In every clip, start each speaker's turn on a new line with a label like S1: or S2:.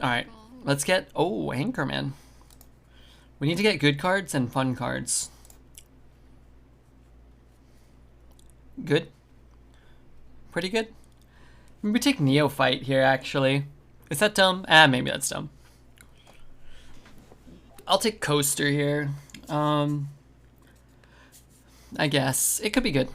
S1: Alright, let's get... Oh, Anchorman. We need to get good cards and fun cards. Good. Pretty good. Maybe take Neophyte here, actually. Is that dumb? Ah, maybe that's dumb. I'll take Coaster here. I guess. It could be good.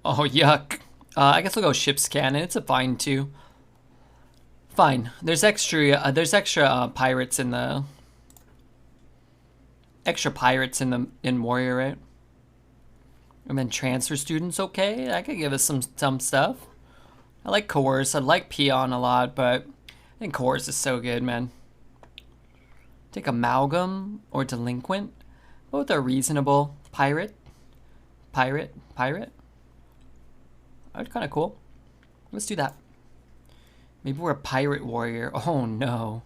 S1: Oh, yuck. I guess we'll go Ship's Cannon. It's a fine, too. Fine. There's extra pirates in the... Extra pirates in Warrior, right? And then Transfer Student's okay. That could give us some stuff. I like Coerce. I like Peon a lot, but I think Coerce is so good, man. Take Amalgam or Delinquent. Both are reasonable. Pirate. That's kind of cool. Let's do that. Maybe we're a Pirate Warrior. Oh, no.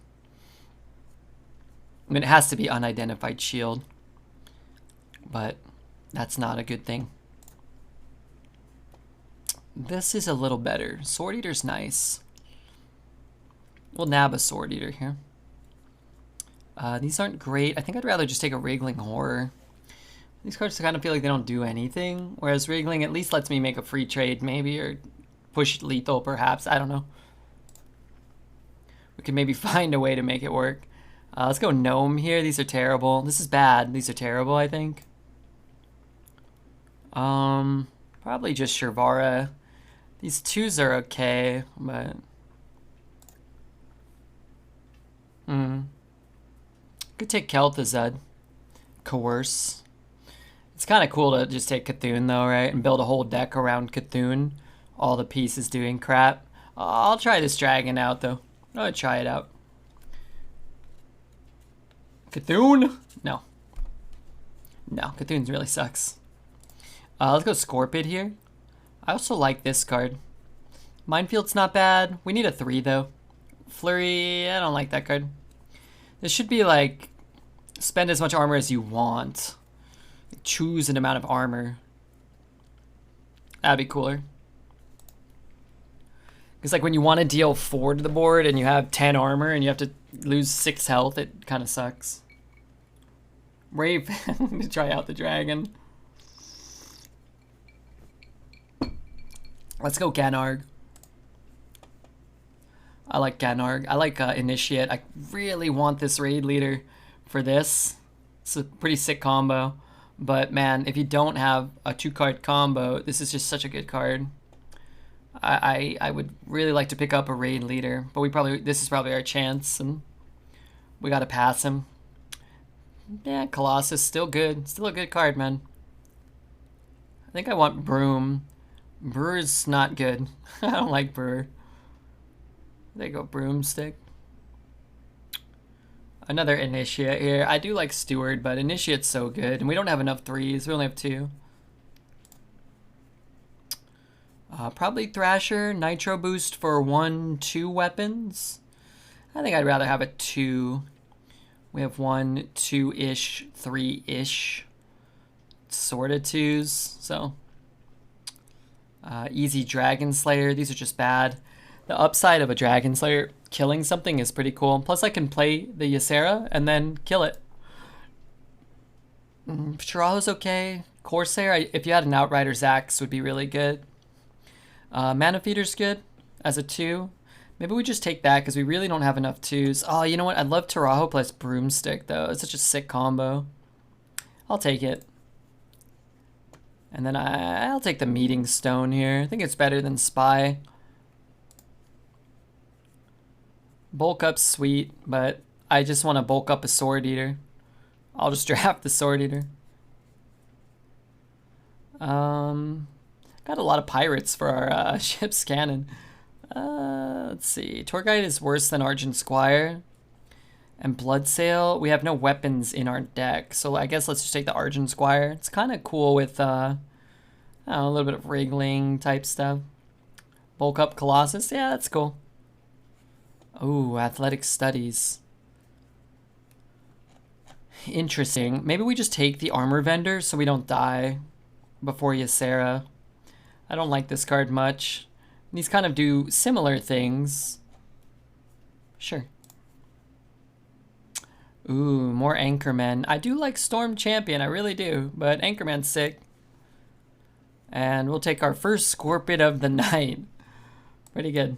S1: I mean, it has to be Unidentified Shield. But that's not a good thing. This is a little better. Sword Eater's nice. We'll nab a Sword Eater here. These aren't great. I think I'd rather just take a Wriggling Horror. These cards kind of feel like they don't do anything, whereas Wriggling at least lets me make a free trade, maybe, or push lethal, perhaps. I don't know. We can maybe find a way to make it work. Let's go Gnome here. These are terrible. This is bad. These are terrible, I think. Probably just Shervara. These twos are okay, but... Could take Kel'Thuzad. Coerce. It's kind of cool to just take Cthulhu, though, right? And build a whole deck around Cthulhu. All the pieces doing crap. I'll try this dragon out, though. I'll try it out. Cthulhu? No. No, Cthulhu really sucks. Let's go Scorpid here. I also like this card. Minefield's not bad. We need a 3, though. Flurry, I don't like that card. This should be like, spend as much armor as you want. Choose an amount of armor. That'd be cooler. Because like when you want to deal 4 to the board and you have 10 armor and you have to lose 6 health, it kind of sucks. Brave to try out the dragon. Let's go Ganarg. I like Ganarg. I like Initiate. I really want this raid leader for this. It's a pretty sick combo. But man, if you don't have a 2-card combo, this is just such a good card. I would really like to pick up a raid leader, but this is probably our chance, and we gotta pass him. Yeah, Colossus, still good. Still a good card, man. I think I want Broom. Brewer's not good. I don't like Brewer. There you go, Broomstick. Another Initiate here. I do like Steward, but Initiate's so good. And we don't have enough 3s. We only have 2. Probably Thrasher. Nitro Boost for 1-2 weapons. I think I'd rather have a 2. We have 1, 2-ish, 3-ish. Sort of 2s. So, easy Dragon Slayer. These are just bad. The upside of a Dragon Slayer killing something is pretty cool. Plus I can play the Ysera and then kill it. Shiraho's okay. Corsair, if you had an Outrider's Axe, would be really good. Mana Feeder's good as a 2. Maybe we just take that because we really don't have enough 2s. Oh, you know what? I love Taraho plus Broomstick, though. It's such a sick combo. I'll take it. And then I'll take the Meeting Stone here. I think it's better than Spy. Bulk up's sweet, but I just want to bulk up a Sword Eater. I'll just draft the Sword Eater. Got a lot of pirates for our ship's cannon. Let's see. Tour Guide is worse than Argent Squire. And Bloodsail, we have no weapons in our deck, so I guess let's just take the Argent Squire. It's kind of cool with I don't know, a little bit of wriggling type stuff. Bulk up Colossus, yeah, that's cool. Oh, Athletic Studies. Interesting. Maybe we just take the Armor Vendor so we don't die before Ysera. I don't like this card much. These kind of do similar things. Sure. Ooh, more Anchorman. I do like Storm Champion, I really do, but Anchorman's sick. And we'll take our first Scorpion of the night. Pretty good.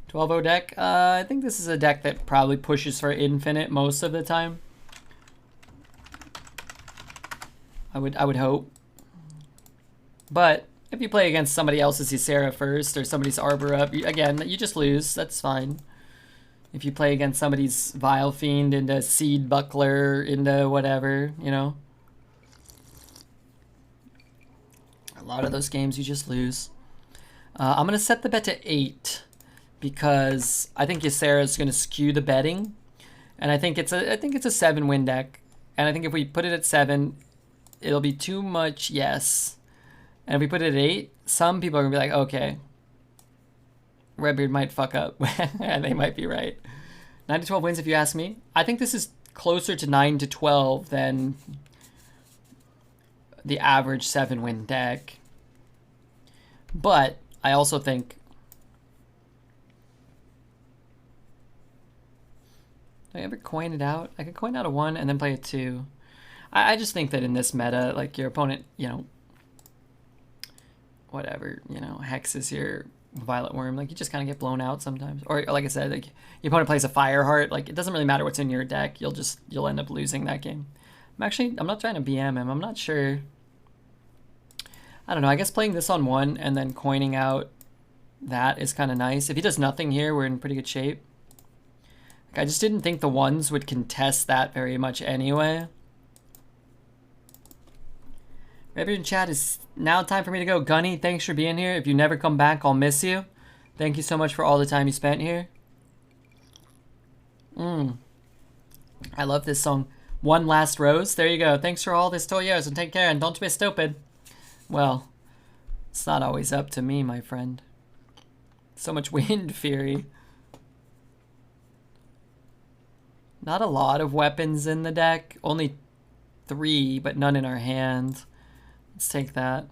S1: 12-0 deck. I think this is a deck that probably pushes for infinite most of the time. I would hope. But if you play against somebody else's Ysera first or somebody's Arbor up, again, you just lose. That's fine. If you play against somebody's Vile Fiend into Seed Buckler into whatever, you know. A lot of those games you just lose. I'm going to set the bet to 8 because I think Ysera is going to skew the betting. And I think it's a 7-win deck. And I think if we put it at 7, it'll be too much yes. And if we put it at 8, some people are going to be like, okay, Redbeard might fuck up. And they might be right. 9 to 12 wins if you ask me. I think this is closer to 9 to 12 than the average 7-win deck. But I also think do I ever coin it out? I could coin out a 1 and then play a 2. I just think that in this meta, like your opponent, you know, whatever, you know, hexes your Violet Worm, like you just kind of get blown out sometimes. Or like I said, like your opponent plays a Fireheart, like it doesn't really matter what's in your deck. You'll end up losing that game. I'm not trying to BM him. I'm not sure. I don't know. I guess playing this on 1 and then coining out that is kind of nice. If he does nothing here, we're in pretty good shape. Like, I just didn't think the 1s would contest that very much anyway. Redbeard in chat, is now time for me to go. Gunny, thanks for being here. If you never come back, I'll miss you. Thank you so much for all the time you spent here. I love this song. One Last Rose. There you go. Thanks for all this Toyos and take care and don't be stupid. Well, it's not always up to me, my friend. So much Wind Fury. Not a lot of weapons in the deck. Only 3, but none in our hand. Let's take that.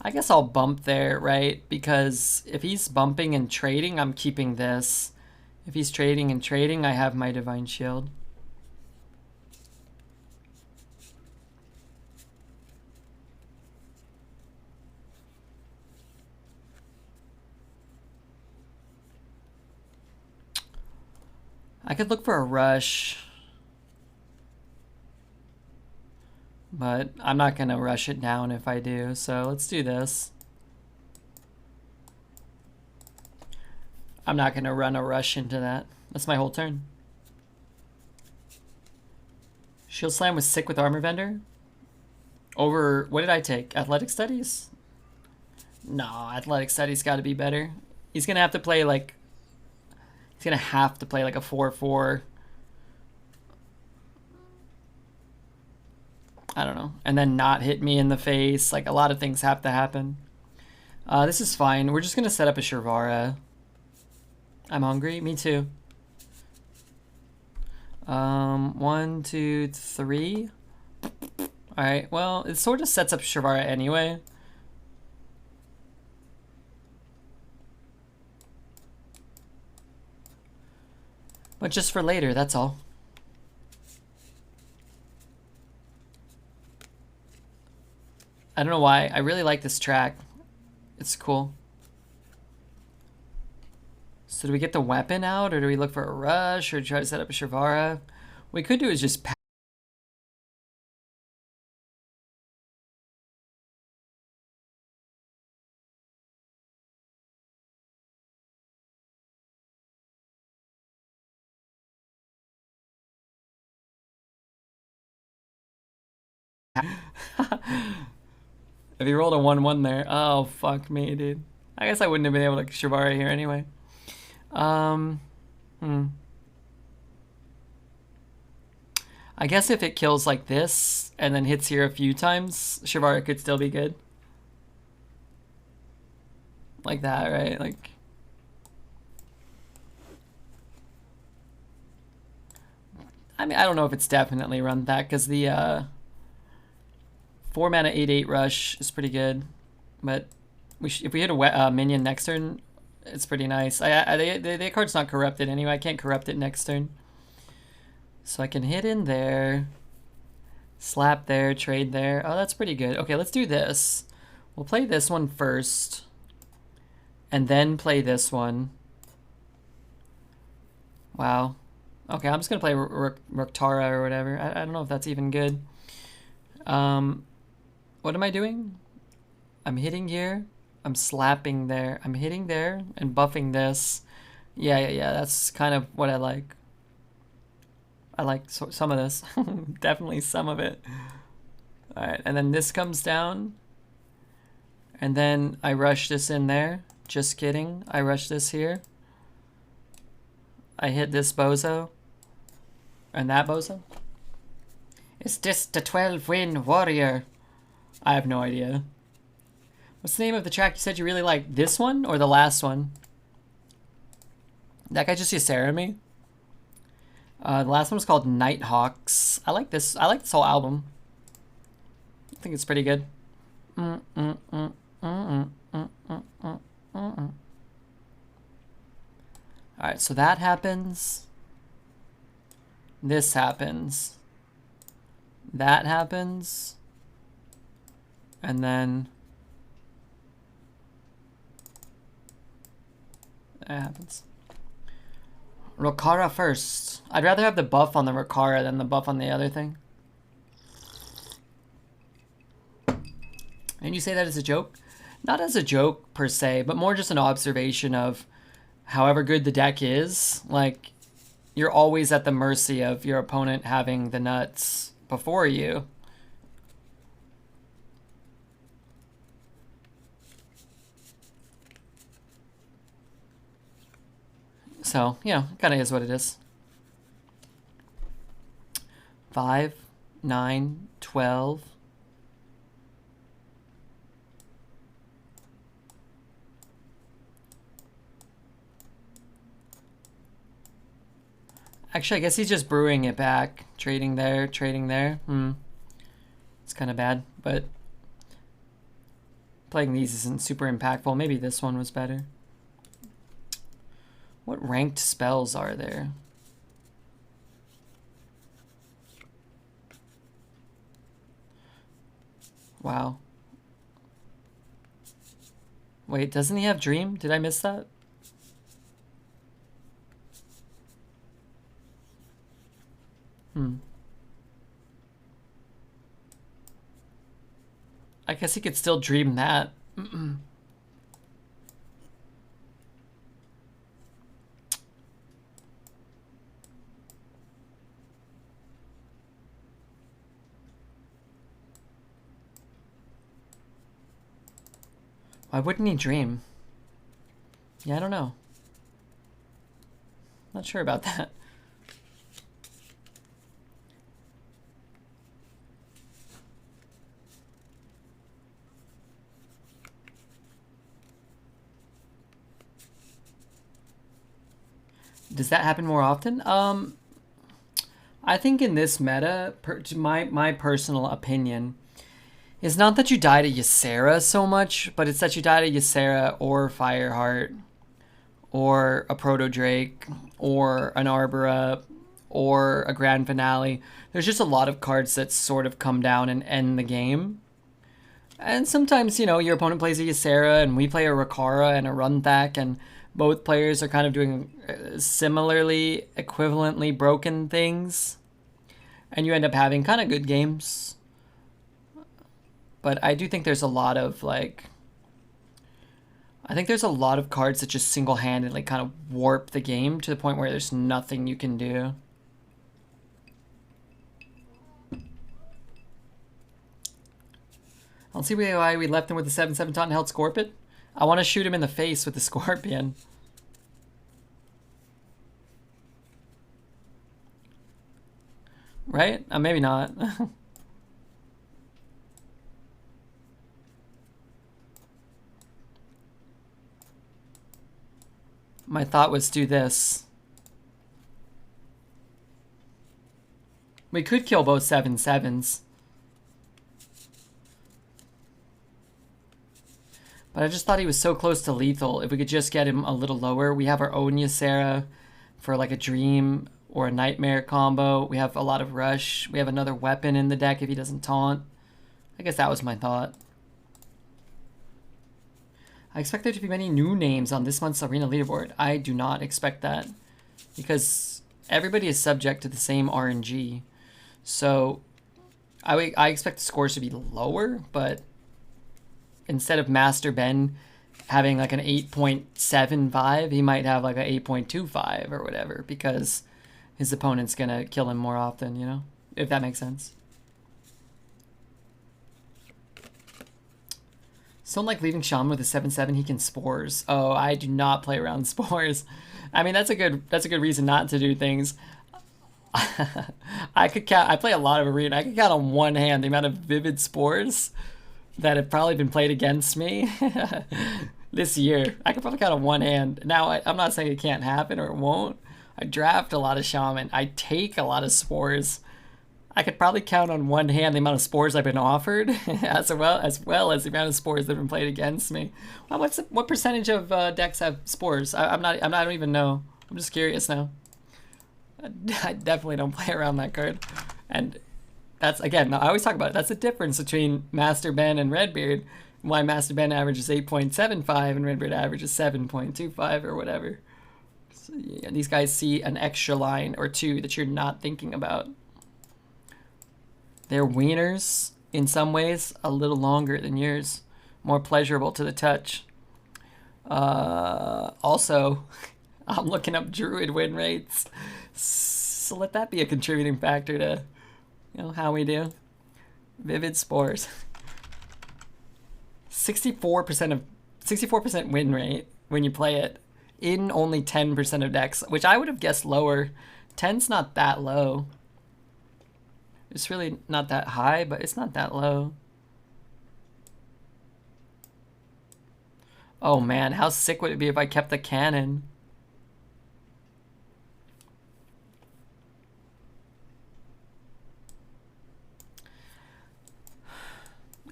S1: I guess I'll bump there, right? Because if he's bumping and trading, I'm keeping this. If he's trading and trading, I have my Divine Shield. I could look for a rush. But I'm not going to rush it down if I do, so let's do this. I'm not going to run a rush into that. That's my whole turn. Shield Slam was sick with Armor Vendor. Over, what did I take? Athletic Studies? No, Athletic Studies got to be better. He's going to have to play like... He's going to have to play like a 4-4. I don't know. And then not hit me in the face. Like, a lot of things have to happen. This is fine. We're just going to set up a Shervara. I'm hungry. Me too. 1, 2, 3. Alright, well, it sort of sets up Shervara anyway. But just for later, that's all. I don't know why. I really like this track. It's cool. So do we get the weapon out, or do we look for a rush, or try to set up a Shervara? What we could do is just If he rolled a 1-1 there, oh fuck me, dude. I guess I wouldn't have been able to Shervara here anyway. I guess if it kills like this and then hits here a few times, Shervara could still be good. Like that, right? Like, I mean, I don't know if it's definitely run that because the 4 mana 8/8 rush is pretty good, but if we hit a minion next turn, it's pretty nice. The card's not corrupted anyway. I can't corrupt it next turn, so I can hit in there, slap there, trade there. Oh, that's pretty good. Okay, let's do this. We'll play this one first, and then play this one. Wow. Okay, I'm just gonna play Ruktara or whatever. I don't know if that's even good. What am I doing? I'm hitting here. I'm slapping there. I'm hitting there and buffing this. Yeah. That's kind of what I like. I like some of this. Definitely some of it. All right, and then this comes down. And then I rush this in there. Just kidding. I rush this here. I hit this bozo. And that bozo. Is this the 12-win warrior? I have no idea. What's the name of the track you said you really like? This one or the last one? That guy just Ysera me. The last one was called Nighthawks. I like this. I like this whole album. I think it's pretty good. Alright, so that happens. This happens. That happens. And then that happens. Rokara first. I'd rather have the buff on the Rokara than the buff on the other thing. And you say that as a joke? Not as a joke per se, but more just an observation of however good the deck is. Like, you're always at the mercy of your opponent having the nuts before you. So, you know, it kind of is what it is. 5, 9, 12. Actually, I guess he's just brewing it back. Trading there, trading there. It's kind of bad, but playing these isn't super impactful. Maybe this one was better. What ranked spells are there? Wow. Wait, doesn't he have Dream? Did I miss that? I guess he could still dream that. Why wouldn't he dream? Yeah, I don't know. Not sure about that. Does that happen more often? I think in this meta, my personal opinion, is not that you die to Ysera so much, but it's that you die to Ysera or Fireheart or a Proto Drake or an Arbora or a Grand Finale. There's just a lot of cards that sort of come down and end the game. And sometimes, you know, your opponent plays a Ysera and we play a Rokara and a Runthak, and both players are kind of doing similarly, equivalently broken things. And you end up having kind of good games. But I do think there's a lot of, like, I think there's a lot of cards that just single-handedly kind of warp the game to the point where there's nothing you can do. I don't see why we left him with the 7/7 taunt and held Scorpion. I want to shoot him in the face with the Scorpion. Right? Maybe not. My thought was do this. We could kill both 7/7s. But I just thought he was so close to lethal. If we could just get him a little lower. We have our own Ysera for like a Dream or a Nightmare combo. We have a lot of Rush. We have another weapon in the deck if he doesn't taunt. I guess that was my thought. I expect there to be many new names on this month's Arena leaderboard. I do not expect that because everybody is subject to the same RNG. So I expect the scores to be lower, but instead of Master Ben having like an 8.75, he might have like an 8.25 or whatever because his opponent's gonna kill him more often, you know? If that makes sense. So like leaving Shaman with a 7/7, he can spores. Oh, I do not play around spores. I mean, that's a good reason not to do things. I could count. I play a lot of Arena. I could count on one hand the amount of vivid spores that have probably been played against me this year. I could probably count on one hand. Now, I'm not saying it can't happen or it won't. I draft a lot of Shaman. I take a lot of spores. I could probably count on one hand the amount of spores I've been offered, as well as the amount of spores that have been played against me. Well, what percentage of decks have spores? I don't even know. I'm just curious now. I definitely don't play around that card, and that's again. I always talk about it. That's the difference between Master Ben and Redbeard. Why Master Ben averages 8.75 and Redbeard averages 7.25 or whatever. So, yeah, these guys see an extra line or two that you're not thinking about. Their wieners, in some ways, a little longer than yours. More pleasurable to the touch. Also, I'm looking up Druid win rates. So let that be a contributing factor to, how we do. Vivid Spores. 64% win rate when you play it in only 10% of decks, which I would have guessed lower. 10's not that low. It's really not that high, but it's not that low. Oh man, how sick would it be if I kept the cannon?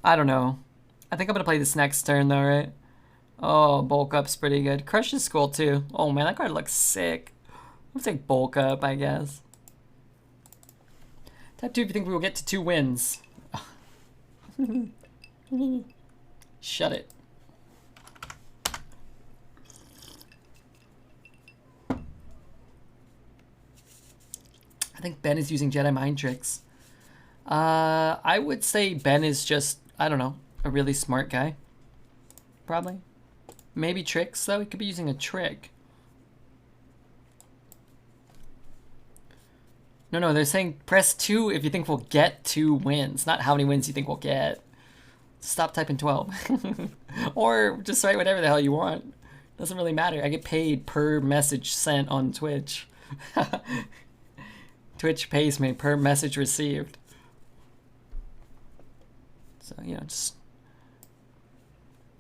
S1: I don't know. I think I'm gonna play this next turn though, right? Oh, bulk up's pretty good. Crush is cool too. Oh man, that card looks sick. I'll take bulk up, I guess. Type 2 if you think we will get to 2 wins. Shut it. I think Ben is using Jedi mind tricks. I would say Ben is just, I don't know, a really smart guy. Probably. Maybe tricks though. He could be using a trick. No, they're saying press 2 if you think we'll get 2 wins, not how many wins you think we'll get. Stop typing 12. Or just write whatever the hell you want. Doesn't really matter. I get paid per message sent on Twitch. Twitch pays me per message received. So, just...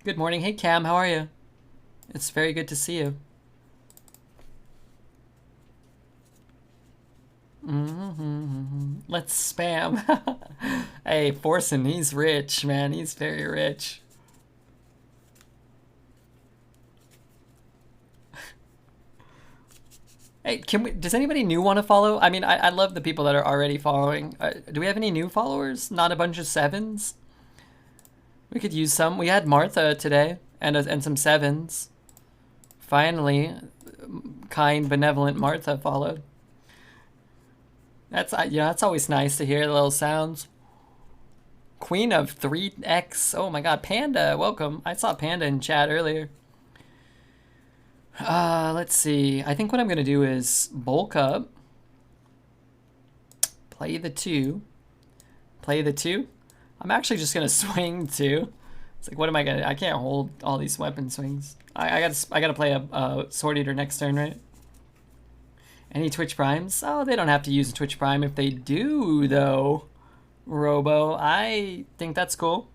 S1: Good morning. Hey, Cam, how are you? It's very good to see you. Let's spam. Hey, Forsen, he's rich, man. He's very rich. Hey, does anybody new want to follow? I mean, I love the people that are already following. Do we have any new followers? Not a bunch of 7s? We could use some. We had Martha today and some 7s. Finally, kind, benevolent Martha followed. That's that's always nice to hear the little sounds. Queen of 3X. Oh my god, Panda, welcome. I saw Panda in chat earlier. Let's see. I think what I'm gonna do is bulk up. Play the 2. Play the 2. I'm actually just gonna swing 2. It's like, what am I gonna? I can't hold all these weapon swings. I gotta play a Sword Eater next turn, right? Any Twitch Primes? Oh, they don't have to use a Twitch Prime. If they do, though, Robo, I think that's cool.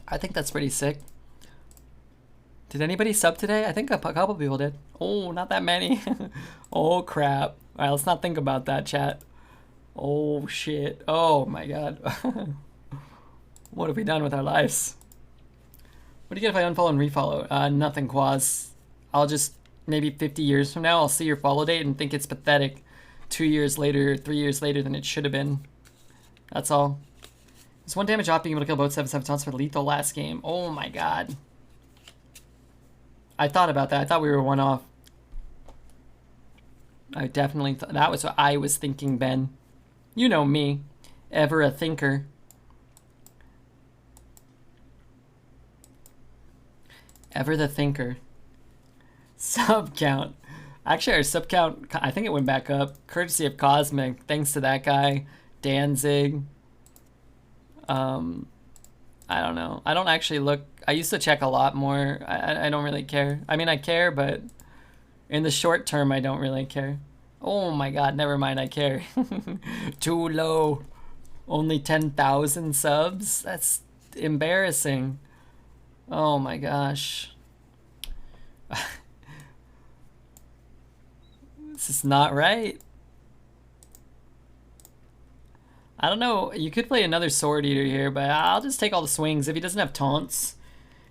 S1: I think that's pretty sick. Did anybody sub today? I think a couple people did. Oh, not that many. Oh, crap. All right, let's not think about that, chat. Oh, shit. Oh, my God. What have we done with our lives? What do you get if I unfollow and refollow? Nothing, Quaz. I'll just, maybe 50 years from now, I'll see your follow date and think it's pathetic 2 years later, 3 years later than it should have been. That's all. It's 1 damage off being able to kill both 7/7 taunts for lethal last game. Oh my god. I thought about that. I thought we were 1 off. I definitely thought that was what I was thinking, Ben. You know me. Ever a thinker. Ever the thinker. Sub count. Actually, our sub count, I think it went back up. Courtesy of Cosmic. Thanks to that guy. Danzig. I don't know. I don't actually look. I used to check a lot more. I don't really care. I mean, I care, but in the short term, I don't really care. Oh my god, never mind, I care. Too low. Only 10,000 subs? That's embarrassing. Oh my gosh. This is not right. I don't know. You could play another Sword Eater here, but I'll just take all the swings. If he doesn't have taunts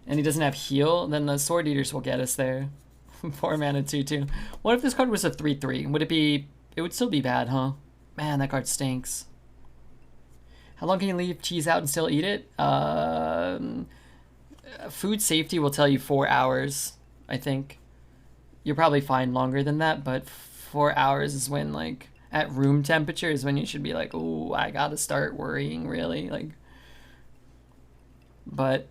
S1: and he doesn't have heal, then the Sword Eaters will get us there. 4 mana 2/2. What if this card was a 3/3? Would it be... It would still be bad, huh? Man, that card stinks. How long can you leave cheese out and still eat it? Food safety will tell you 4 hours, I think. You're probably fine longer than that, but 4 hours is when, like, at room temperature is when you should be like, oh, I gotta start worrying, really. Like, but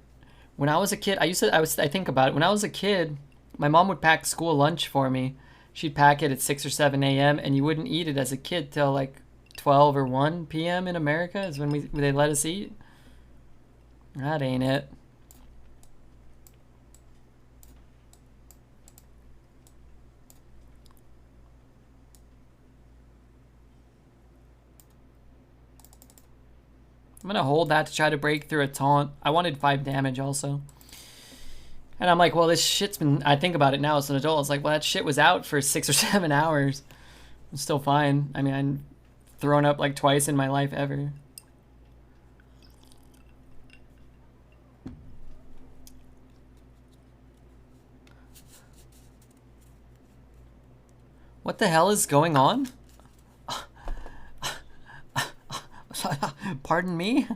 S1: when I was a kid, I think about it. When I was a kid, my mom would pack school lunch for me. She'd pack it at 6 or 7 a.m. and you wouldn't eat it as a kid till like 12 or 1 p.m. in America is when they let us eat. That ain't it. I'm gonna hold that to try to break through a taunt. I wanted 5 damage also. And I'm like, well, this shit's been... I think about it now as an adult. It's like, well, that shit was out for 6 or 7 hours. I'm still fine. I mean, I'm thrown up like twice in my life ever. What the hell is going on? Pardon me?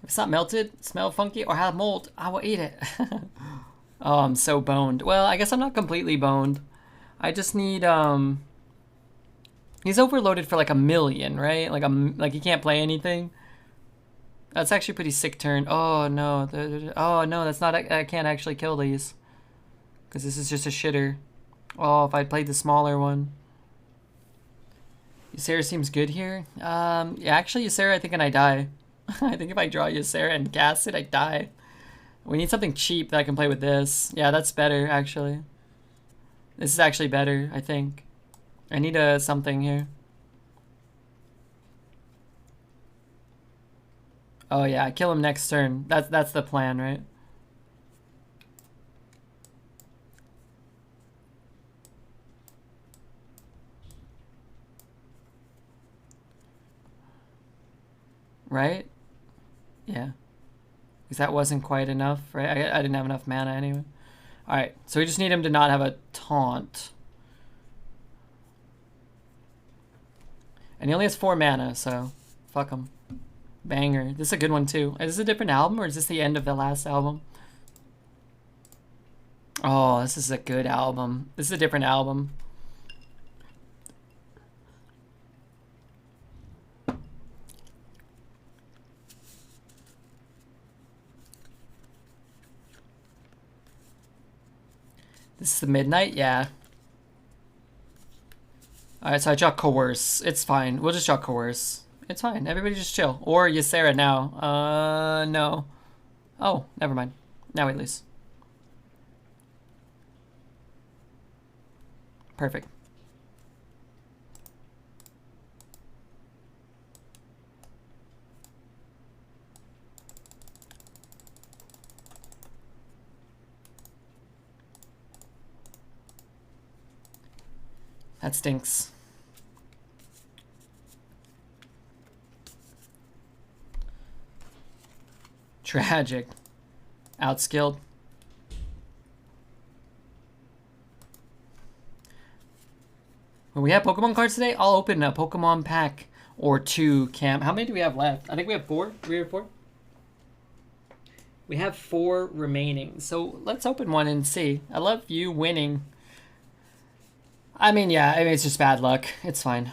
S1: If it's not melted, smell funky, or have mold, I will eat it. Oh, I'm so boned. Well, I guess I'm not completely boned. I just need, he's overloaded for like 1,000,000, right? Like he can't play anything. That's actually a pretty sick turn. Oh, no. Oh, no, that's not... I can't actually kill these. Because this is just a shitter. Oh, if I'd played the smaller one. Ysera seems good here. Yeah, actually, Ysera, I think, and I die. I think if I draw Ysera and cast it, I die. We need something cheap that I can play with this. Yeah, that's better, actually. This is actually better, I think. I need something here. Oh, yeah, kill him next turn. That's the plan, right? Right? Yeah. Because that wasn't quite enough, right? I didn't have enough mana anyway. Alright, so we just need him to not have a taunt. And he only has 4 mana, so fuck him. Banger. This is a good one, too. Is this a different album, or is this the end of the last album? Oh, this is a good album. This is a different album. This is the Midnight? Yeah. Alright, so I draw Coerce. It's fine. We'll just draw Coerce. It's fine. Everybody just chill. Or Ysera now. No. Oh, never mind. Now we lose. Perfect. That stinks. Tragic. Outskilled. When we have Pokemon cards today, I'll open a Pokemon pack or two, Cam. How many do we have left? I think we have 4. 3 or 4? We have 4 remaining. So let's open one and see. I love you winning. I mean, yeah, I mean, it's just bad luck. It's fine.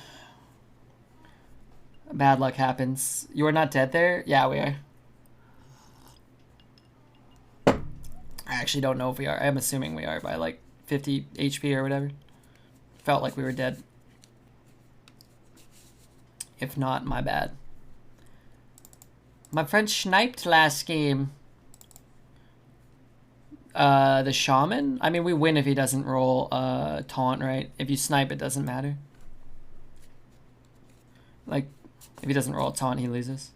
S1: Bad luck happens. You are not dead there? Yeah, we are. I actually don't know if we are. I'm assuming we are by like 50 HP or whatever. Felt like we were dead. If not, my bad. My friend sniped last game. The shaman? I mean, we win if he doesn't roll taunt, right? If you snipe, it doesn't matter. Like, if he doesn't roll a taunt, he loses.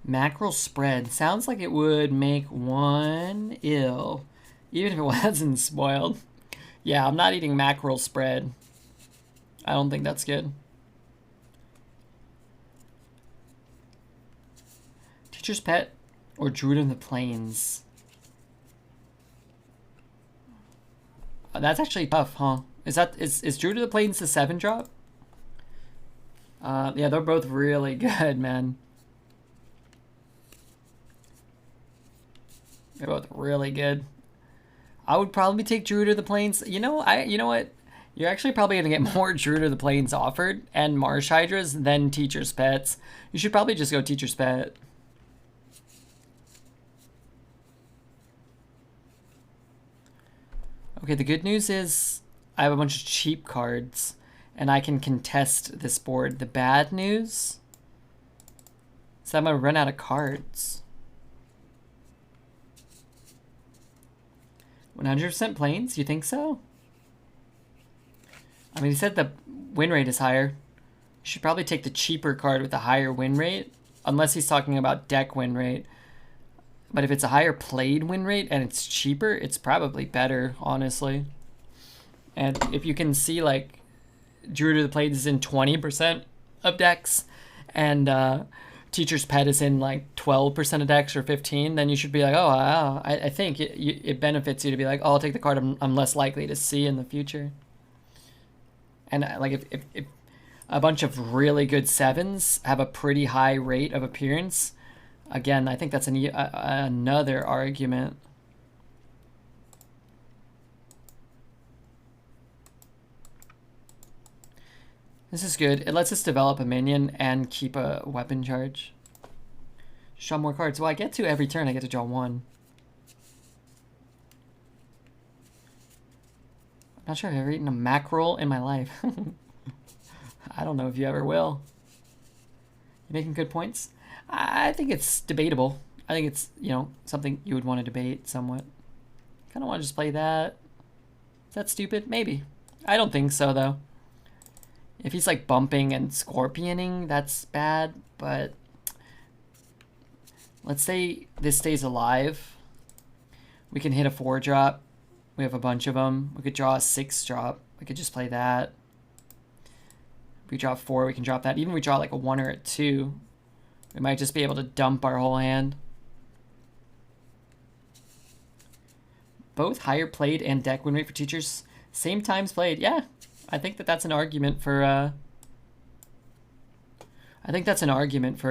S1: Mackerel spread. Sounds like it would make one ill. Even if it wasn't spoiled. Yeah, I'm not eating mackerel spread. I don't think that's good. Teacher's Pet or Druid in the Plains? That's actually tough, huh? Is Druid of the Plains the 7-drop? Yeah, they're both really good, man. They're both really good. I would probably take Druid of the Plains. You know what? You're actually probably gonna get more Druid of the Plains offered and Marsh Hydras than Teacher's Pets. You should probably just go Teacher's Pet. Okay, the good news is I have a bunch of cheap cards and I can contest this board. The bad news is that I'm gonna run out of cards. 100% Plains? You think so? I mean, he said the win rate is higher. You should probably take the cheaper card with the higher win rate, unless he's talking about deck win rate. But if it's a higher played win rate and it's cheaper, it's probably better, honestly. And if you can see, like, Druid of the Plains is in 20% of decks, and Teacher's Pet is in like 12% of decks or 15, then you should be like, oh, wow. I think it benefits you to be like, oh, I'll take the card I'm less likely to see in the future. And like if a bunch of really good 7s have a pretty high rate of appearance, again, I think that's another argument. This is good. It lets us develop a minion and keep a weapon charge. Draw more cards. Well, I get to every turn. I get to draw 1. I'm not sure I've ever eaten a mackerel in my life. I don't know if you ever will. You making good points? I think it's debatable. I think it's, something you would want to debate somewhat. Kind of want to just play that. Is that stupid? Maybe. I don't think so, though. If he's like bumping and scorpioning, that's bad, but let's say this stays alive. We can hit a 4-drop. We have a bunch of them. We could draw a 6-drop. We could just play that. If we draw 4, we can drop that. Even if we draw like a 1 or a 2, we might just be able to dump our whole hand. Both higher played and deck win rate for teachers. Same times played. Yeah. I think that's an argument for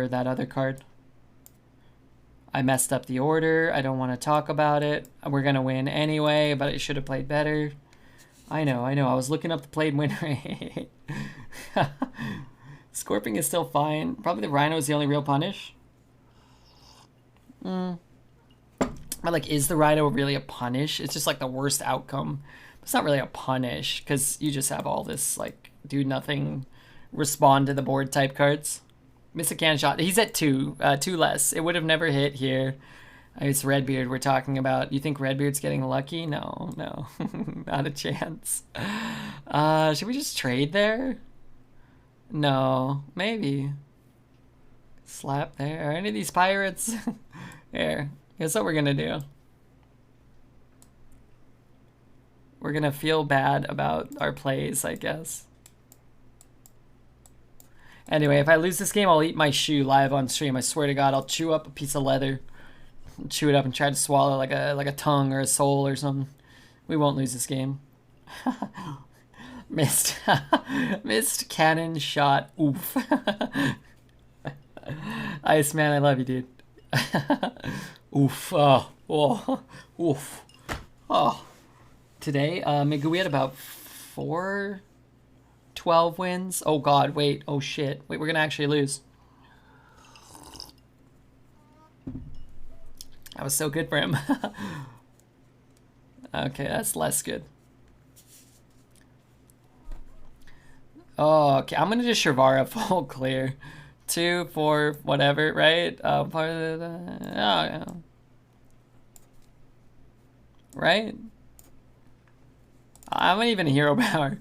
S1: that other card. I messed up the order. I don't want to talk about it. We're going to win anyway, but I should have played better. I know. I was looking up the played win rate. Scorping is still fine. Probably the Rhino is the only real punish. But like, is the Rhino really a punish? It's just like the worst outcome. It's not really a punish, because you just have all this, like, do nothing, respond to the board type cards. Miss a can shot. He's at 2. 2 less. It would have never hit here. It's Redbeard we're talking about. You think Redbeard's getting lucky? No. Not a chance. Should we just trade there? No. Maybe. Slap there. Are any of these pirates? Here. Here's what we're going to do. we're gonna feel bad about our plays, I guess. Anyway, if I lose this game, I'll eat my shoe live on stream. I swear to God, I'll chew up a piece of leather, chew it up, and try to swallow like a tongue or a soul or something. We won't lose this game. Missed. Missed cannon shot. Oof. Iceman, I love you, dude. Oof. Oh. Oh. Oof. Oh. Today, maybe we had about 12 wins. Oh God, wait. Oh shit. Wait, we're gonna actually lose. That was so good for him. Okay, that's less good. Oh, okay. I'm gonna just Shavara full clear. 2, 4, whatever, right? Part of the, oh, yeah. Right? I'm not even a hero power.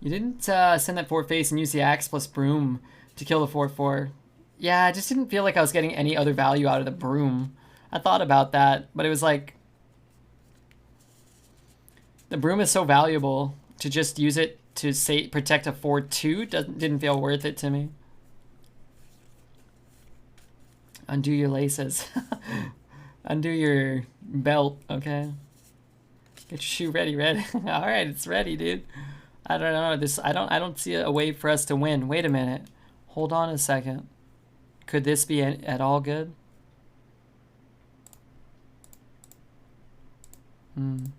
S1: You didn't send that 4 face and use the axe plus broom to kill the 4/4. Yeah, I just didn't feel like I was getting any other value out of the broom. I thought about that, but it was like, the broom is so valuable to just use it to say protect a 4/2 didn't feel worth it to me. Undo your laces. Undo your belt, okay? Get your shoe ready, Red. All right, it's ready, dude. I don't know this. I don't see a way for us to win. Wait a minute. Hold on a second. Could this be at all good? I'm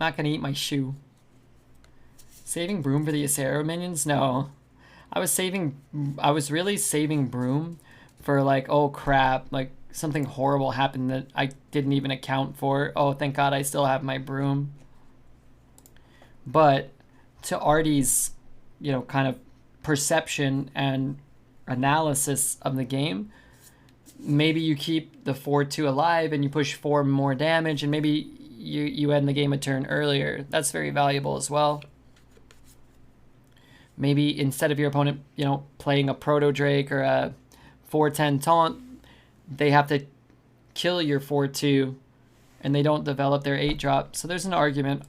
S1: not gonna eat my shoe. Saving broom for the Ysera minions? No. I was really saving broom for like, oh crap, like something horrible happened that I didn't even account for. Oh, thank God I still have my broom. But to Artie's, you know, kind of perception and analysis of the game, maybe you keep the 4/2 alive and you push 4 more damage, and maybe you end the game a turn earlier. That's very valuable as well. Maybe instead of your opponent, you know, playing a Proto Drake or a 4/10 taunt, they have to kill your 4/2 and they don't develop their 8-drop. So there's an argument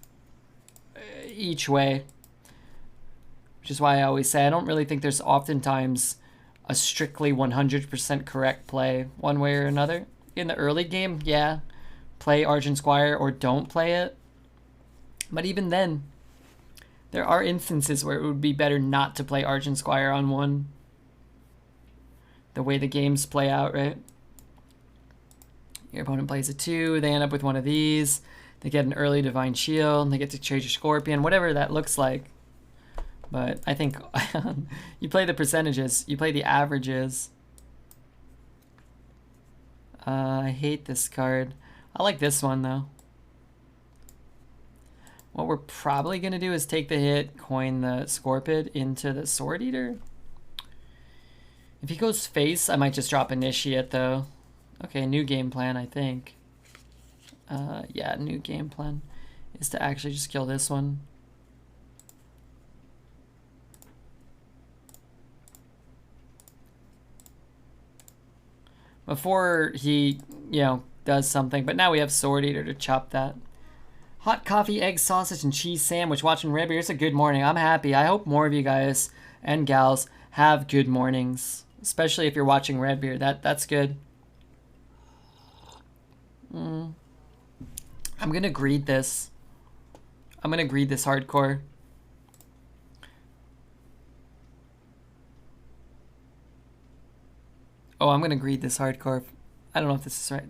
S1: each way, which is why I always say I don't really think there's oftentimes a strictly 100% correct play one way or another. In the early game, yeah, play Argent Squire or don't play it. But even then, there are instances where it would be better not to play Argent Squire on 1. The way the games play out, right? Your opponent plays a 2, they end up with one of these, they get an early Divine Shield, they get to trade your Scorpion, whatever that looks like. But I think you play the percentages, you play the averages. I hate this card. I like this one though. What we're probably going to do is take the hit, coin the Scorpid into the Sword Eater. If he goes face, I might just drop Initiate though. Okay, new game plan, I think. Yeah, new game plan is to actually just kill this one. Before he, you know, does something, but now we have Sword Eater to chop that. Hot coffee, egg, sausage, and cheese sandwich. Watching Red Beer. It's a good morning. I'm happy. I hope more of you guys and gals have good mornings, especially if you're watching Red Beer. That's good. I'm gonna greed this. I'm gonna greed this hardcore. Oh, I'm gonna greed this hardcore. I don't know if this is right.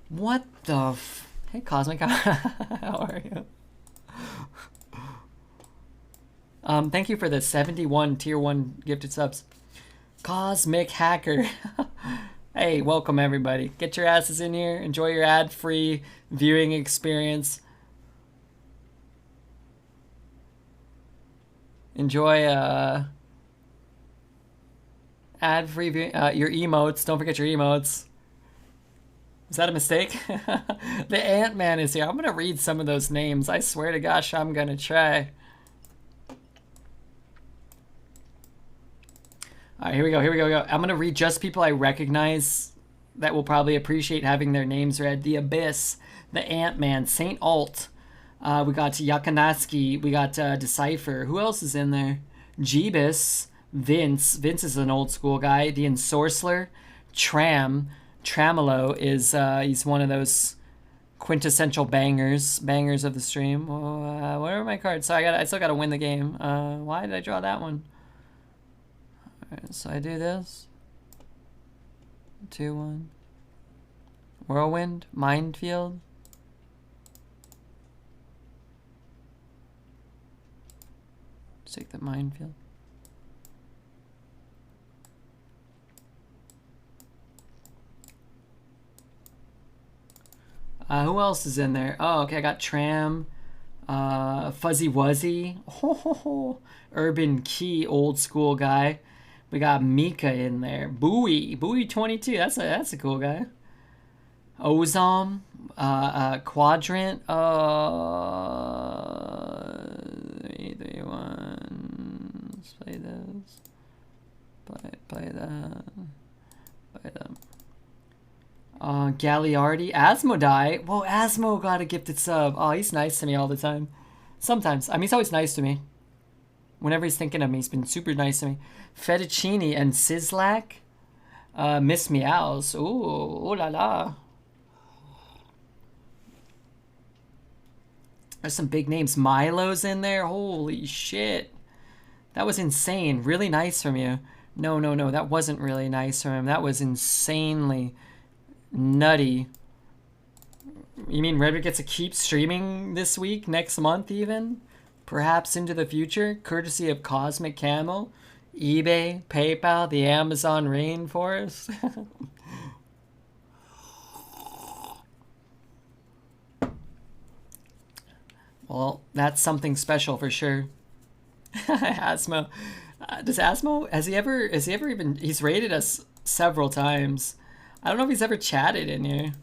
S1: What the f... Hey, Cosmic, how are you? Thank you for the 71 tier 1 gifted subs. Cosmic Hacker. Hey, welcome everybody. Get your asses in here. Enjoy your ad-free viewing experience. Enjoy ad-free viewing. Your emotes. Don't forget your emotes. Is that a mistake? The Ant-Man is here. I'm going to read some of those names. I swear to gosh, I'm going to try. All right, here we go. Here we go. I'm gonna read just people I recognize that will probably appreciate having their names read. The Abyss, the Ant-Man, Saint Alt. We got Yakanaski. We got Decipher. Who else is in there? Jeebus, Vince. Vince is an old school guy. The Ensorceler, Tramelo is he's one of those quintessential bangers of the stream. Where are my cards? So I still gotta win the game. Why did I draw that one? All right, so I do this. 2-1. Whirlwind, Minefield. Let's take the Minefield. Who else is in there? Oh, okay, I got Tram, Fuzzy Wuzzy, Urban Key, old school guy. We got Mika in there. Bowie 22. That's a cool guy. Ozom, Quadrant. 3, 2, 1. Let's play this. Play that. Play them. Galliardi, Asmodai. Whoa, Asmo got a gifted sub. Oh, he's nice to me all the time. Sometimes. I mean, he's always nice to me. Whenever he's thinking of me, he's been super nice to me. Fettuccine and Sislak. Miss Meows. Ooh la la. There's some big names. Milo's in there. Holy shit. That was insane. Really nice from you. No. That wasn't really nice from him. That was insanely nutty. You mean Redwood gets to keep streaming this week, next month even? Perhaps into the future, courtesy of Cosmic Camo, eBay, PayPal, the Amazon rainforest. Well, that's something special for sure. Asmo. Does Asmo, has he ever even, he's rated us several times. I don't know if he's ever chatted in here.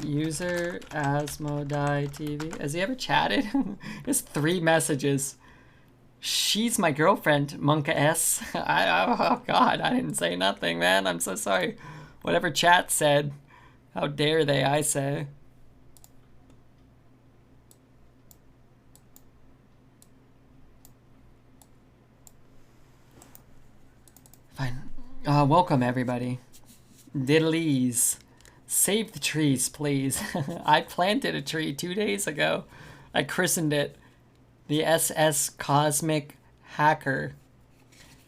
S1: User Asmodai TV. Has he ever chatted? There's 3 messages. She's my girlfriend, Monka S. Oh God, I didn't say nothing, man. I'm so sorry. Whatever chat said. How dare they, I say. Fine. Welcome everybody. Diddlies. Save the trees, please. I planted a tree 2 days ago. I christened it the SS Cosmic Hacker.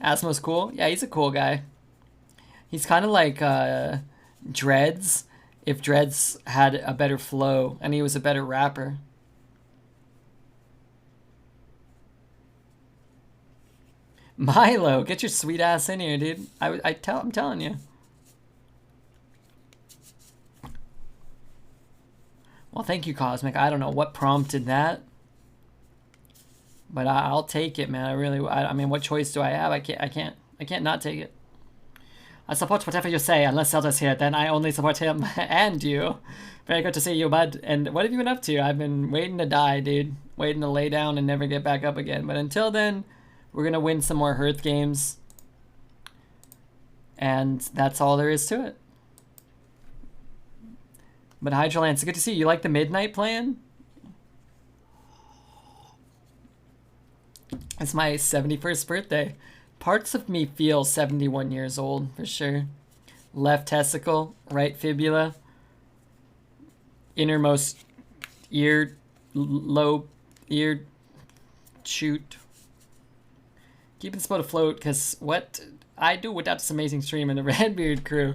S1: Asmo's cool? Yeah, he's a cool guy. He's kind of like Dreads, if Dreads had a better flow and he was a better rapper. Milo, get your sweet ass in here, dude. I'm telling you. Well, thank you, Cosmic. I don't know what prompted that, but I'll take it, man. I mean, what choice do I have? I can't not take it. I support whatever you say, unless Zelda's here. Then I only support him and you. Very good to see you, bud. And what have you been up to? I've been waiting to die, dude. Waiting to lay down and never get back up again. But until then, we're gonna win some more Hearth games, and that's all there is to it. But Hydrolance, good to see you. You like the midnight plan? It's my 71st birthday. Parts of me feel 71 years old, for sure. Left testicle, right fibula, innermost ear, lobe, ear, shoot. Keeping this boat afloat, because what I do without this amazing stream and the Redbeard crew.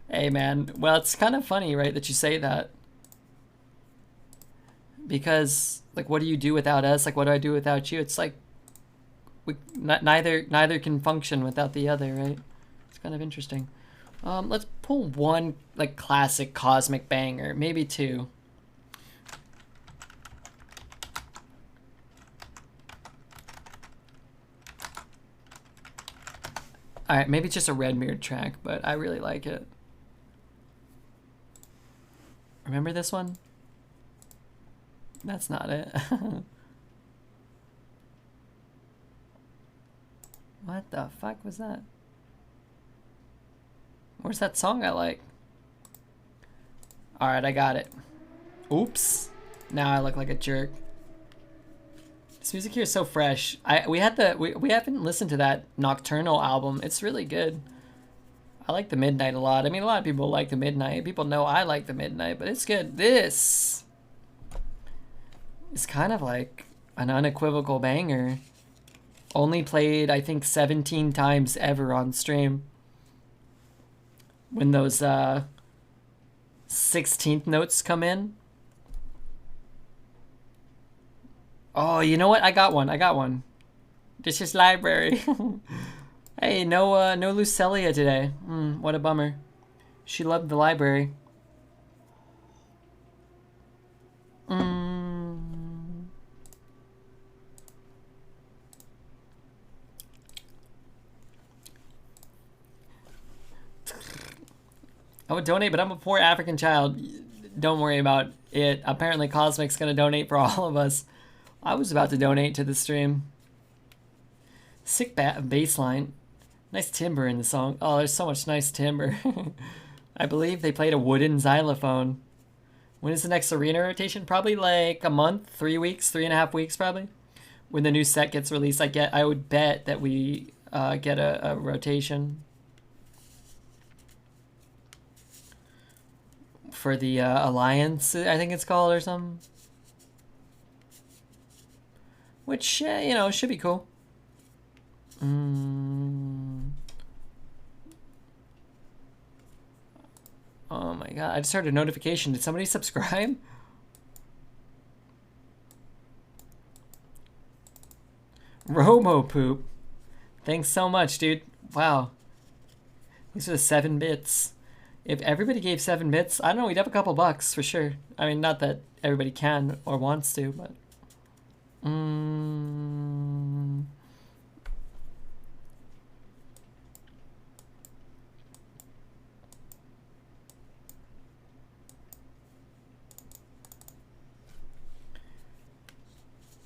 S1: Hey, man. Well, it's kind of funny, right, that you say that. Because, like, what do you do without us? Like, what do I do without you? It's like, neither can function without the other, right? It's kind of interesting. Let's pull one, like, classic cosmic banger. Maybe 2. Alright, maybe it's just a Redbeard track, but I really like it. Remember this one? That's not it. What the fuck was that? Where's that song I like? Alright, I got it. Oops. Now I look like a jerk. This music here is so fresh. We haven't listened to that Nocturnal album. It's really good. I like the Midnight a lot. I mean, a lot of people like the Midnight. People know I like the Midnight, but it's good. This is kind of like an unequivocal banger. Only played, I think, 17 times ever on stream. When those 16th notes come in. Oh, you know what? I got one. This is library. Hey, no Lucelia today. What a bummer. She loved the library. I would donate, but I'm a poor African child. Don't worry about it. Apparently Cosmic's gonna donate for all of us. I was about to donate to the stream. Sick bass line. Nice timbre in the song. Oh, there's so much nice timbre. I believe they played a wooden xylophone. When is the next arena rotation? Probably like a month, 3 weeks, 3.5 weeks probably. When the new set gets released, I would bet that we get a rotation. For the Alliance, I think it's called, or something. Which, you know, should be cool. Oh my god, I just heard a notification. Did somebody subscribe? Romo Poop. Thanks so much, dude. Wow. These are the 7 bits. If everybody gave 7 bits, I don't know, we'd have a couple bucks for sure. I mean, not that everybody can or wants to, but...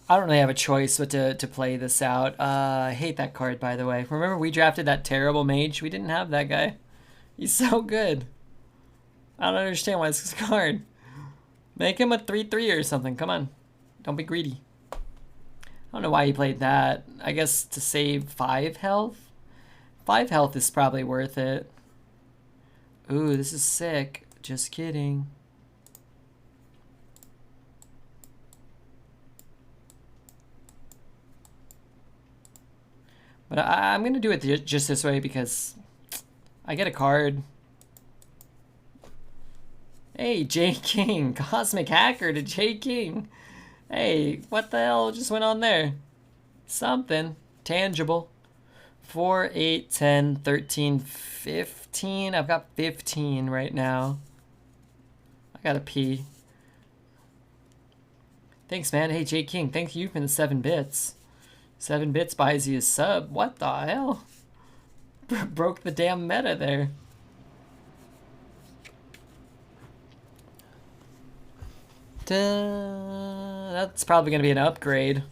S1: I don't really have a choice but to play this out. I hate that card, by the way. Remember we drafted that terrible mage? We didn't have that guy. He's so good. I don't understand why it's his card. Make him a 3/3 or something. Come on. Don't be greedy. I don't know why he played that. I guess to save 5 health? 5 health is probably worth it. Ooh, this is sick. Just kidding. But I'm going to do it just this way because I get a card. Hey, J King. Cosmic Hacker to J King. Hey, what the hell just went on there? Something. Tangible. 4, 8, 10, 13, 15. I've got 15 right now. I gotta pee. Thanks, man. Hey, J King. Thank you for the 7 bits. 7 bits buys you a sub. What the hell? Broke the damn meta there. That's probably going to be an upgrade.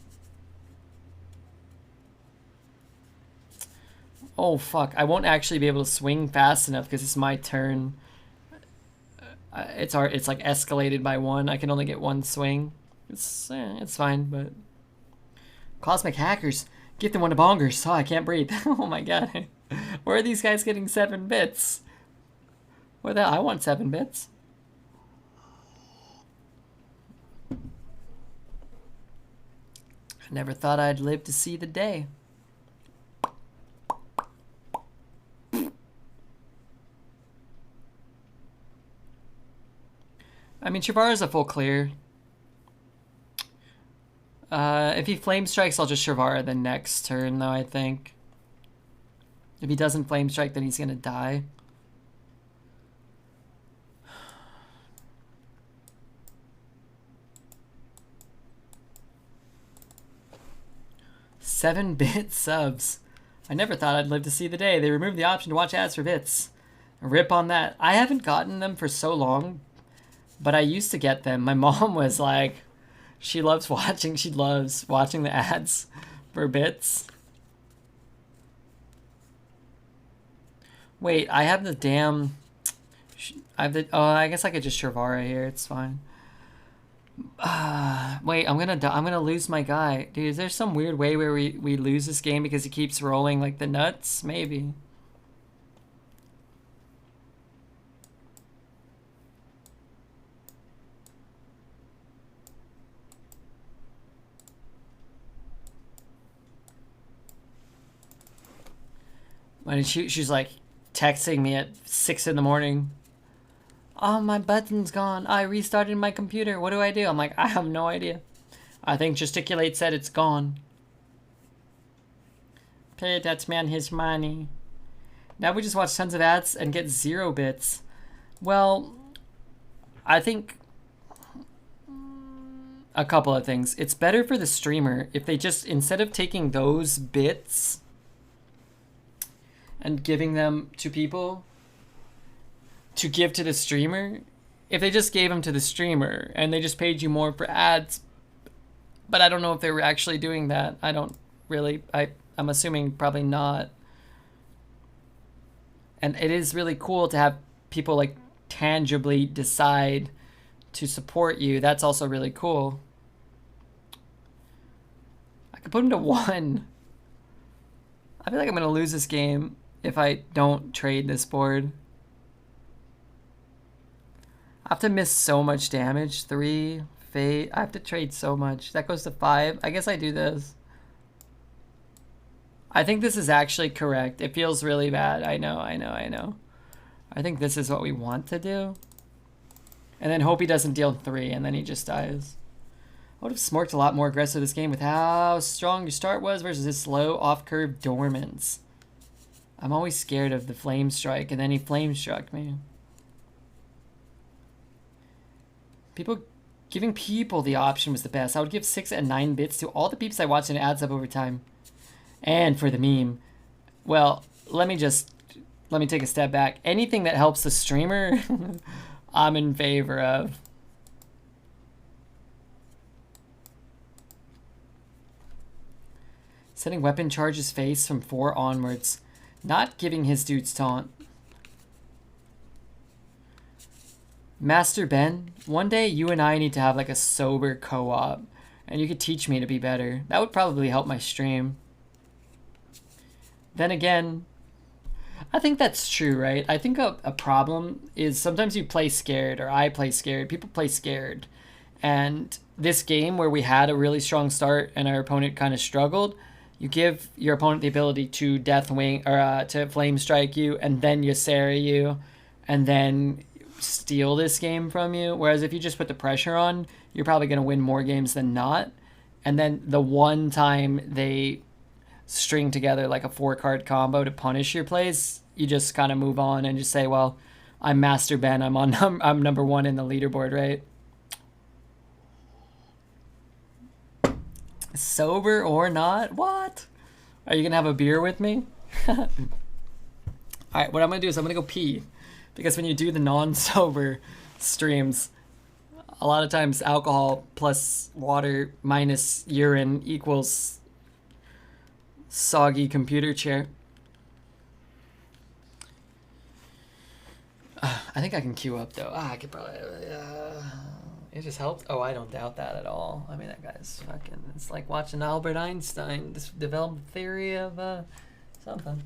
S1: Oh, fuck. I won't actually be able to swing fast enough because it's my turn. It's like escalated by 1. I can only get 1 swing. It's fine, but... Cosmic Hackers. Get them one of bongers. Oh, I can't breathe. Oh my god. Where are these guys getting 7 bits? What the hell? I want 7 bits. I never thought I'd live to see the day. I mean, Shavara's a full clear. If he Flame Strikes, I'll just Shavara the next turn, though, I think. If he doesn't Flame Strike, then he's gonna die. $7-bit subs. I never thought I'd live to see the day. They removed the option to watch ads for bits. Rip on that. I haven't gotten them for so long, but I used to get them. My mom was like... She loves watching the ads for bits. Wait, I have the damn. I have the. Oh, I guess I could just Shavara here. It's fine. Wait, I'm gonna lose my guy, dude. Is there some weird way where we lose this game because he keeps rolling like the nuts? Maybe. When she's like texting me at 6 in the morning. Oh, my button's gone. I restarted my computer. What do I do? I'm like, I have no idea. I think Gesticulate said it's gone. Pay that man his money. Now we just watch tons of ads and get 0 bits. Well, I think a couple of things. It's better for the streamer if they just, instead of taking those bits and giving them to people to give to the streamer, if they just gave them to the streamer and they just paid you more for ads. But I don't know if they were actually doing that. I don't really, I'm assuming probably not. And it is really cool to have people like tangibly decide to support you. That's also really cool. I could put him to 1. I feel like I'm gonna lose this game if I don't trade this board. I have to miss so much damage. 3, Fate. I have to trade so much. That goes to 5. I guess I do this. I think this is actually correct. It feels really bad. I know. I think this is what we want to do. And then hope he doesn't deal 3 and then he just dies. I would have smorked a lot more aggressive this game with how strong your start was versus his slow off-curve dormants. I'm always scared of the flame strike, and then he flame struck me. Giving people the option was the best. I would give 6 and 9 bits to all the peeps I watch, and it adds up over time. And for the meme, well, let me take a step back. Anything that helps the streamer, I'm in favor of. Setting weapon charges face from 4 onwards. Not giving his dudes taunt. Master Ben, one day you and I need to have like a sober co-op, and you could teach me to be better. That would probably help my stream. Then again, I think that's true, right? I think a problem is sometimes you play scared, or I play scared. People play scared. And this game where we had a really strong start and our opponent kind of struggled, you give your opponent the ability to death wing or to flame strike you, and then Ysera you, and then steal this game from you. Whereas if you just put the pressure on, you're probably going to win more games than not. And then the one time they string together like a 4-card combo to punish your plays, you just kind of move on and just say, well, I'm Master Ben. I'm number 1 in the leaderboard, right? Sober or not? What? Are you gonna have a beer with me? Alright, what I'm gonna do is I'm gonna go pee. Because when you do the non-sober streams, a lot of times alcohol plus water minus urine equals soggy computer chair. I think I can queue up though. I could probably... it just helped. Oh, I don't doubt that at all. I mean, that guy's fucking... It's like watching Albert Einstein develop a theory of something.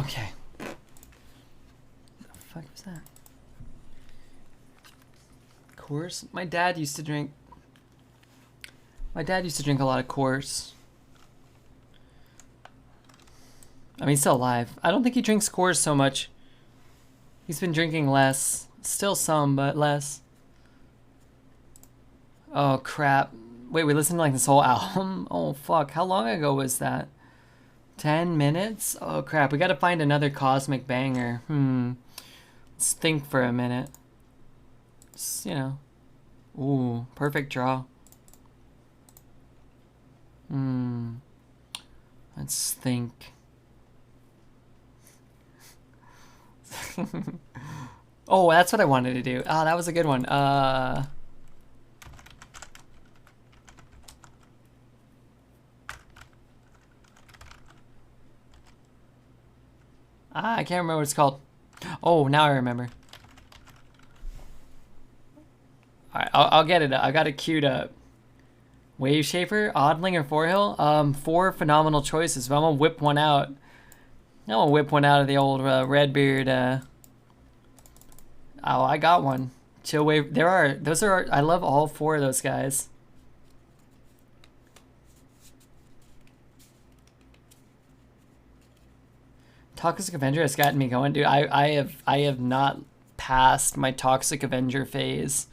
S1: Okay. What the fuck was that? Coors? My dad used to drink a lot of Coors. I mean, he's still alive. I don't think he drinks Coors so much. He's been drinking less. Still some, but less. Oh, crap. Wait, we listened to like this whole album? Oh, fuck. How long ago was that? 10 minutes? Oh, crap. We gotta find another cosmic banger. Let's think for a minute. Just, you know. Ooh, perfect draw. Let's think. Oh, that's what I wanted to do. Oh, that was a good one. I can't remember what it's called. Oh, now I remember. Alright, I'll get it. I got it queued up. Wave Shaper, Oddling, or Forehill? 4 phenomenal choices, but I'm gonna whip one out. I'm gonna whip one out of the old Redbeard. Oh, I got one. Chill Wave. I love all 4 of those guys. Toxic Avenger has gotten me going, dude. I have not passed my Toxic Avenger phase,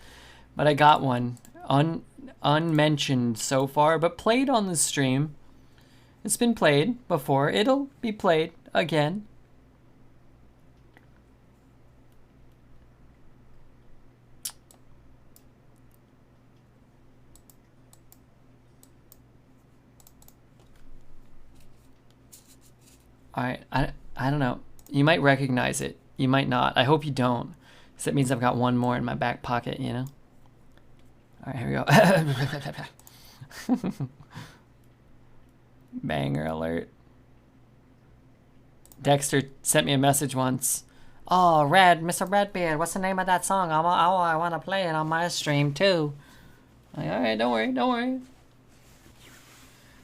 S1: but I got one unmentioned so far, but played on the stream. It's been played before. It'll be played again. All right, I don't know. You might recognize it. You might not. I hope you don't, because that means I've got one more in my back pocket, you know? All right, here we go. Banger alert. Dexter sent me a message once. Oh, Mr. Redbeard, what's the name of that song? I want to play it on my stream, too. Like, all right, don't worry, don't worry.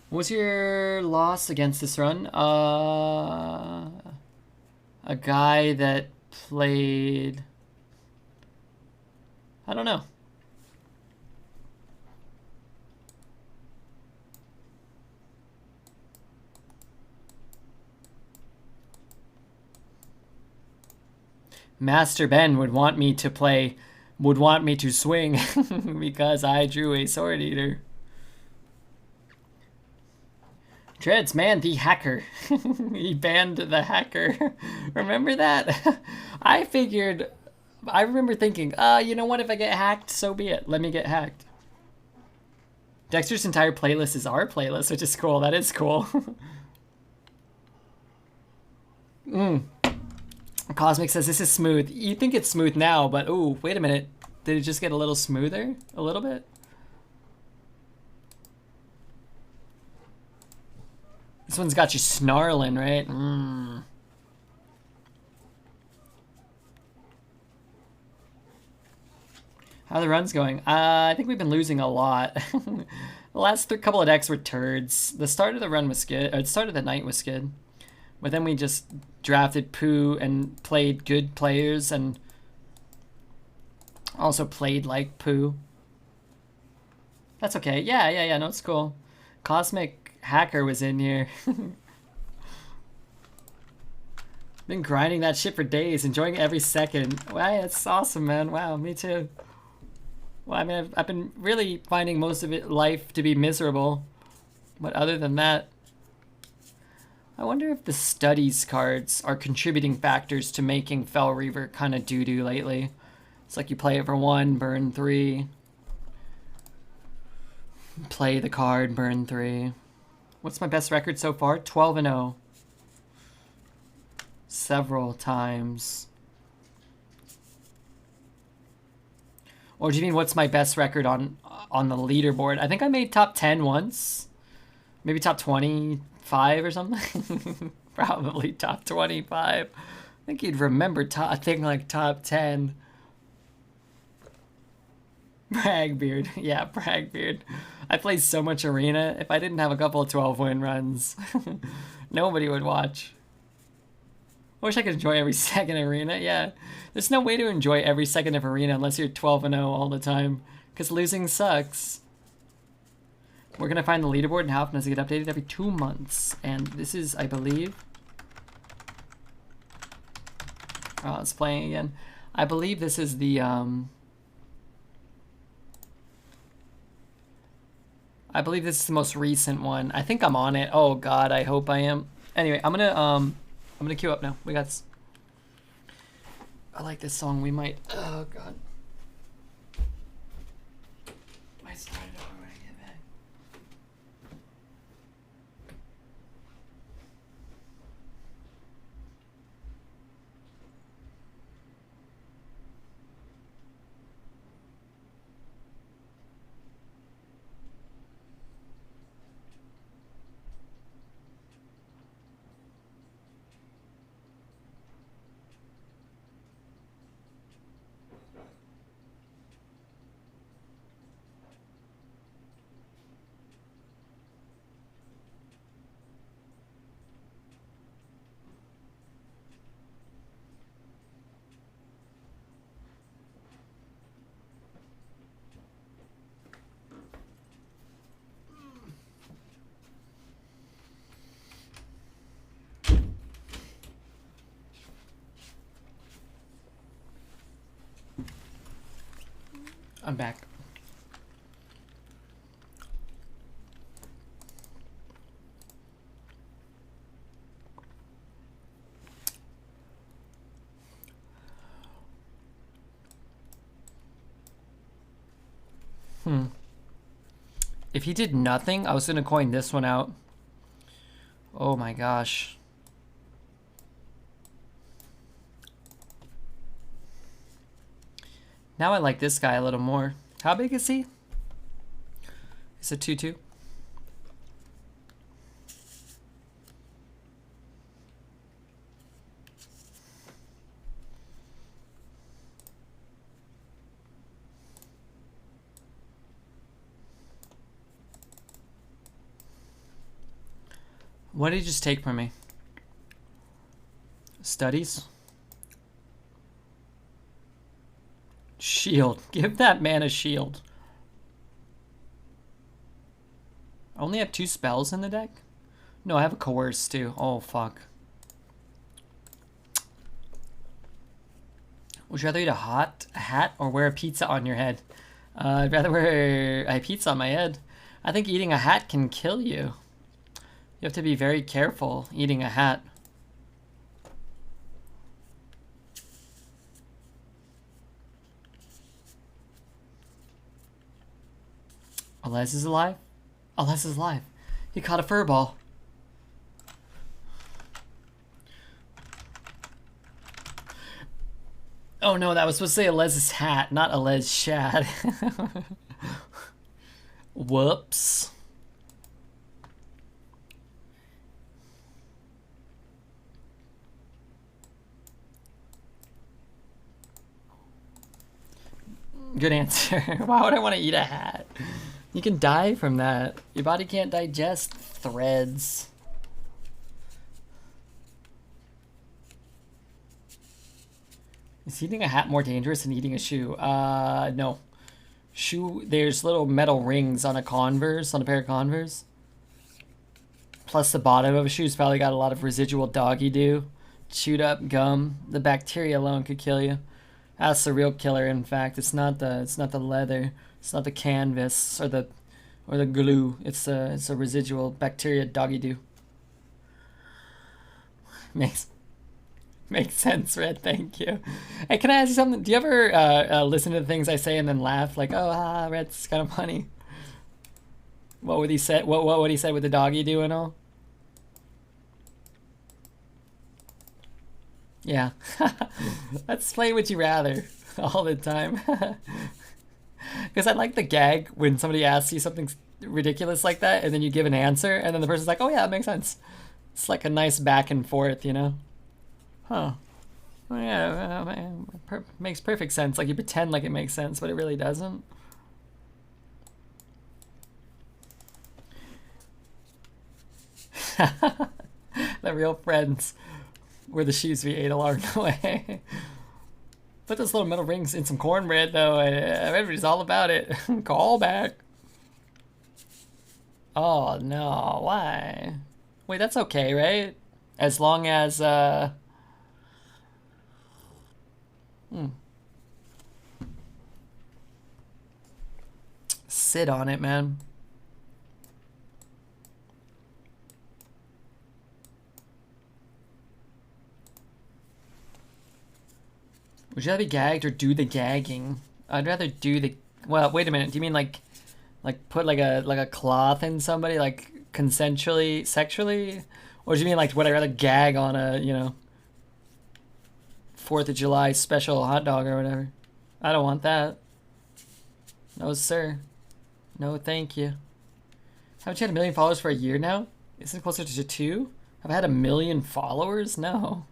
S1: What was your loss against this run? A guy that played... I don't know. Master Ben would want me to swing because I drew a Sword Eater. Dreads, man, the hacker. He banned the hacker. Remember that? I remember thinking, you know what, if I get hacked, so be it. Let me get hacked. Dexter's entire playlist is our playlist, which is cool. That is cool. Cosmic says this is smooth. You think it's smooth now, but ooh, wait a minute. Did it just get a little smoother? A little bit? This one's got you snarling, right? How are the runs going? I think we've been losing a lot. The last couple of decks were turds. The start of the run was good. The start of the night was good. But then we just drafted poo and played good players and also played like poo. That's okay. Yeah, no, it's cool. Cosmic Hacker was in here. Been grinding that shit for days, enjoying every second. Wow, that's awesome, man. Wow, me too. Well, I mean, I've been really finding most of life to be miserable. But other than that, I wonder if the studies cards are contributing factors to making Fel Reaver kind of doo-doo lately. It's like you play it for 1, burn 3. Play the card, burn 3. What's my best record so far? 12-0. Several times. Or do you mean what's my best record on the leaderboard? I think I made top 10 once. Maybe top 25 or something. Probably top 25. I think you'd remember a thing like top 10. Bragbeard. Yeah, Bragbeard. I play so much Arena. If I didn't have a couple of 12-win runs, nobody would watch. I wish I could enjoy every second of arena. Yeah, there's no way to enjoy every second of arena unless you're 12-0 all the time, because losing sucks. We're gonna find the leaderboard and how often does it get updated? Every 2 months, and this is, I believe. Oh, it's playing again. I believe this is the I believe this is the most recent one. I think I'm on it. Oh God, I hope I am. Anyway, I'm gonna queue up now. We got. I like this song. We might. Oh God. Might start it over when I get back. I'm back. If he did nothing, I was gonna coin this one out. Oh my gosh. Now I like this guy a little more. How big is he? It's a 2/2. What did he just take from me? Studies? Shield. Give that man a shield. I only have 2 spells in the deck? No, I have a coerce too. Oh, fuck. Would you rather eat a hat or wear a pizza on your head? I'd rather wear a pizza on my head. I think eating a hat can kill you. You have to be very careful eating a hat. Alez is alive? Alez is alive. He caught a fur ball. Oh no, that was supposed to say Alez's hat, not Alez Shad. Whoops. Good answer. Why would I want to eat a hat? You can die from that. Your body can't digest threads. Is eating a hat more dangerous than eating a shoe? No. Shoe, there's little metal rings on a Converse, on a pair of Converse. Plus the bottom of a shoe's probably got a lot of residual doggy do. Chewed up gum. The bacteria alone could kill you. That's the real killer, in fact. It's not the leather. It's not the canvas or the glue. It's a residual bacteria doggy do. Makes sense, Red. Thank you. Hey, can I ask you something? Do you ever listen to the things I say and then laugh like, oh, Red's kind of funny? What would he say? What would he say with the doggy do and all? Yeah. Let's play Would You Rather all the time. Because I like the gag when somebody asks you something ridiculous like that and then you give an answer and then the person's like, oh yeah, that makes sense. It's like a nice back and forth, you know? Huh. Well, yeah, makes perfect sense. Like you pretend like it makes sense, but it really doesn't. The real friends. Where the sheaves we ate along the way. Put those little metal rings in some cornbread, though. Everybody's all about it. Call back. Oh, no. Why? Wait, that's okay, right? As long as, Sit on it, man. Would you rather be gagged or do the gagging? I'd rather do the... Well, wait a minute. Do you mean like put like a cloth in somebody, like consensually, sexually? Or do you mean like would I rather gag on a, 4th of July special hot dog or whatever? I don't want that. No, sir. No, thank you. Haven't you had 1 million followers for a year now? Isn't it closer to 2? Have I had 1 million followers? No.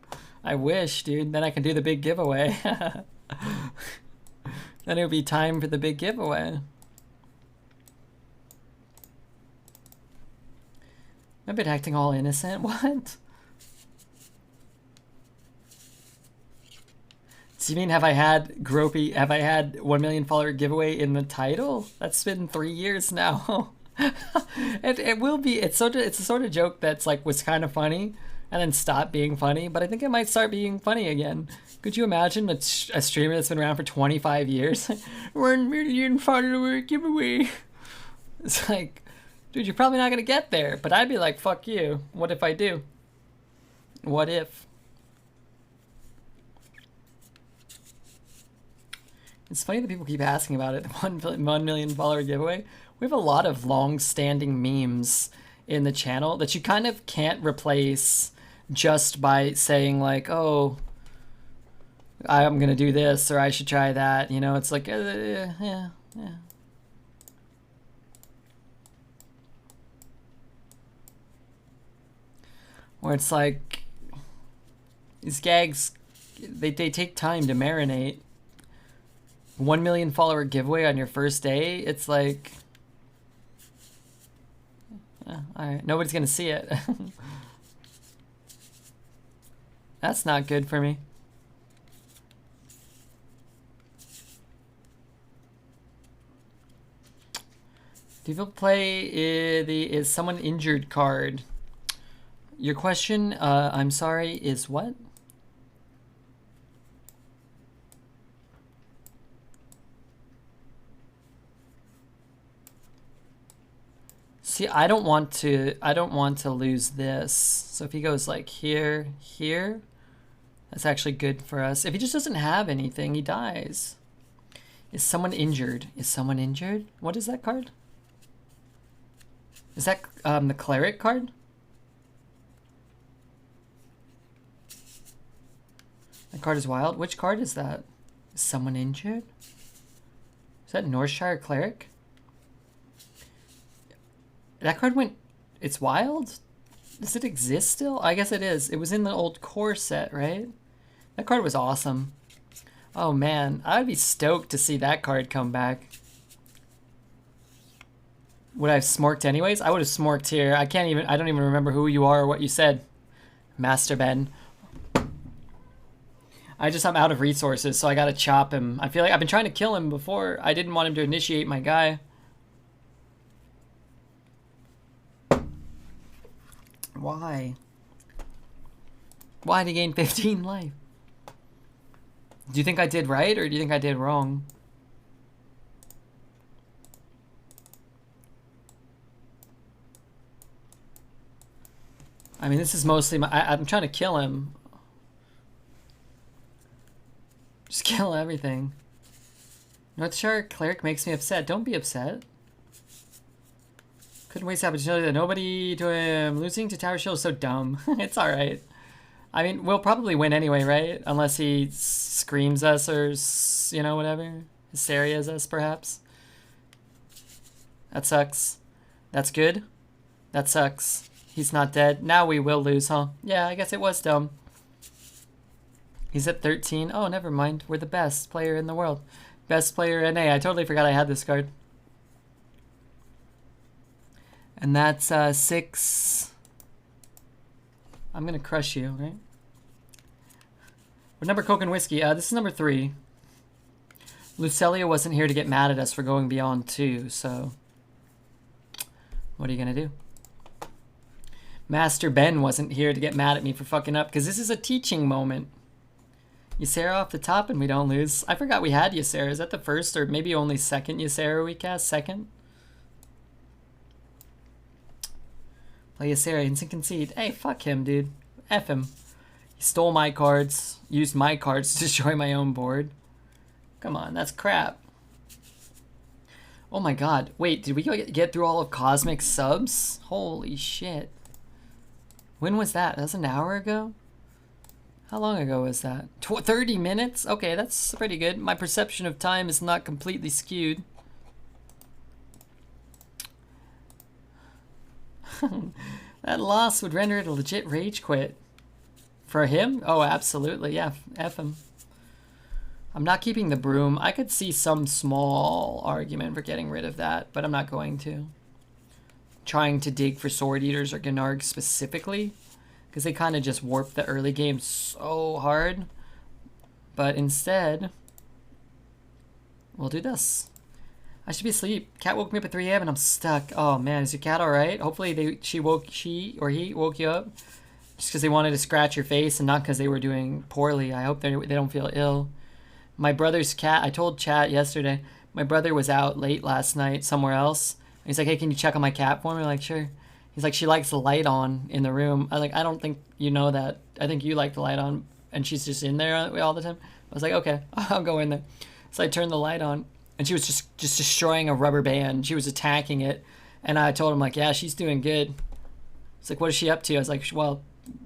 S1: I wish, dude. Then I can do the big giveaway. Then it would be time for the big giveaway. I've been acting all innocent. What? Do you mean have I had 1 million follower giveaway in the title? That's been 3 years now. It will be. It's a sort of joke that's like was kind of funny and then stopped being funny, but I think it might start being funny again. Could you imagine a streamer that's been around for 25 years? 1 million follower giveaway. It's like, dude, you're probably not gonna get there, but I'd be like, fuck you. What if I do? What if? It's funny that people keep asking about it. The 1 million follower giveaway. We have a lot of long-standing memes in the channel that you kind of can't replace just by saying like, oh, I'm gonna do this or I should try that. It's like, yeah. Where it's like, these gags, they take time to marinate. 1 million follower giveaway on your first day, it's like, alright, nobody's gonna see it. That's not good for me. Do people play the is someone injured card? Your question, I'm sorry, is what? See, I don't want to lose this. So if he goes like here, that's actually good for us. If he just doesn't have anything, he dies. Is someone injured? Is someone injured? What is that card? Is that the cleric card? That card is wild. Which card is that? Is someone injured? Is that Northshire cleric? That card went... It's wild? Does it exist still? I guess it is. It was in the old core set, right? That card was awesome. Oh man, I'd be stoked to see that card come back. Would I have smorked anyways? I would have smorked here. I don't even remember who you are or what you said. Master Ben. I'm out of resources, so I gotta chop him. I feel like I've been trying to kill him before. I didn't want him to initiate my guy. Why? Why did he gain 15 life? Do you think I did right, or do you think I did wrong? I mean, this is mostly I'm trying to kill him. Just kill everything. Northshire cleric makes me upset. Don't be upset. Couldn't waste the opportunity that nobody to him. Losing to Tower Shield is so dumb. It's alright. I mean, we'll probably win anyway, right? Unless he screams us or, whatever. Ysera's us, perhaps. That sucks. That's good. That sucks. He's not dead. Now we will lose, huh? Yeah, I guess it was dumb. He's at 13. Oh, never mind. We're the best player in the world. Best player NA. I totally forgot I had this card. And that's 6. I'm gonna crush you, right? What number Coke and Whiskey? This is number 3. Lucelia wasn't here to get mad at us for going beyond 2, so... What are you gonna do? Master Ben wasn't here to get mad at me for fucking up, because this is a teaching moment. Ysera off the top and we don't lose. I forgot we had Ysera. Is that the first or maybe only second Ysera we cast? Second? Play Ysera, instant concede. Hey, fuck him, dude. F him. He stole my cards, used my cards to destroy my own board. Come on, that's crap. Oh my god. Wait, did we get through all of Cosmic subs? Holy shit. When was that? That was an hour ago? How long ago was that? 30 minutes? Okay, that's pretty good. My perception of time is not completely skewed. That loss would render it a legit rage quit. For him? Oh, absolutely. Yeah, F him. I'm not keeping the broom. I could see some small argument for getting rid of that, but I'm not going to. Trying to dig for Sword Eaters or Gnarg specifically, because they kind of just warp the early game so hard. But instead, we'll do this. I should be asleep. Cat woke me up at 3 a.m. and I'm stuck. Oh man, is your cat alright? Hopefully she or he woke you up just because they wanted to scratch your face and not because they were doing poorly. I hope they don't feel ill. My brother's cat, I told Chat yesterday, my brother was out late last night somewhere else. He's like, hey, can you check on my cat for me? I'm like, sure. He's like, she likes the light on in the room. I was like, I don't think you know that. I think you like the light on. And she's just in there all the time. I was like, okay, I'll go in there. So I turned the light on. And she was just destroying a rubber band. She was attacking it. And I told him, like, yeah, she's doing good. It's like, what is she up to? I was like, well,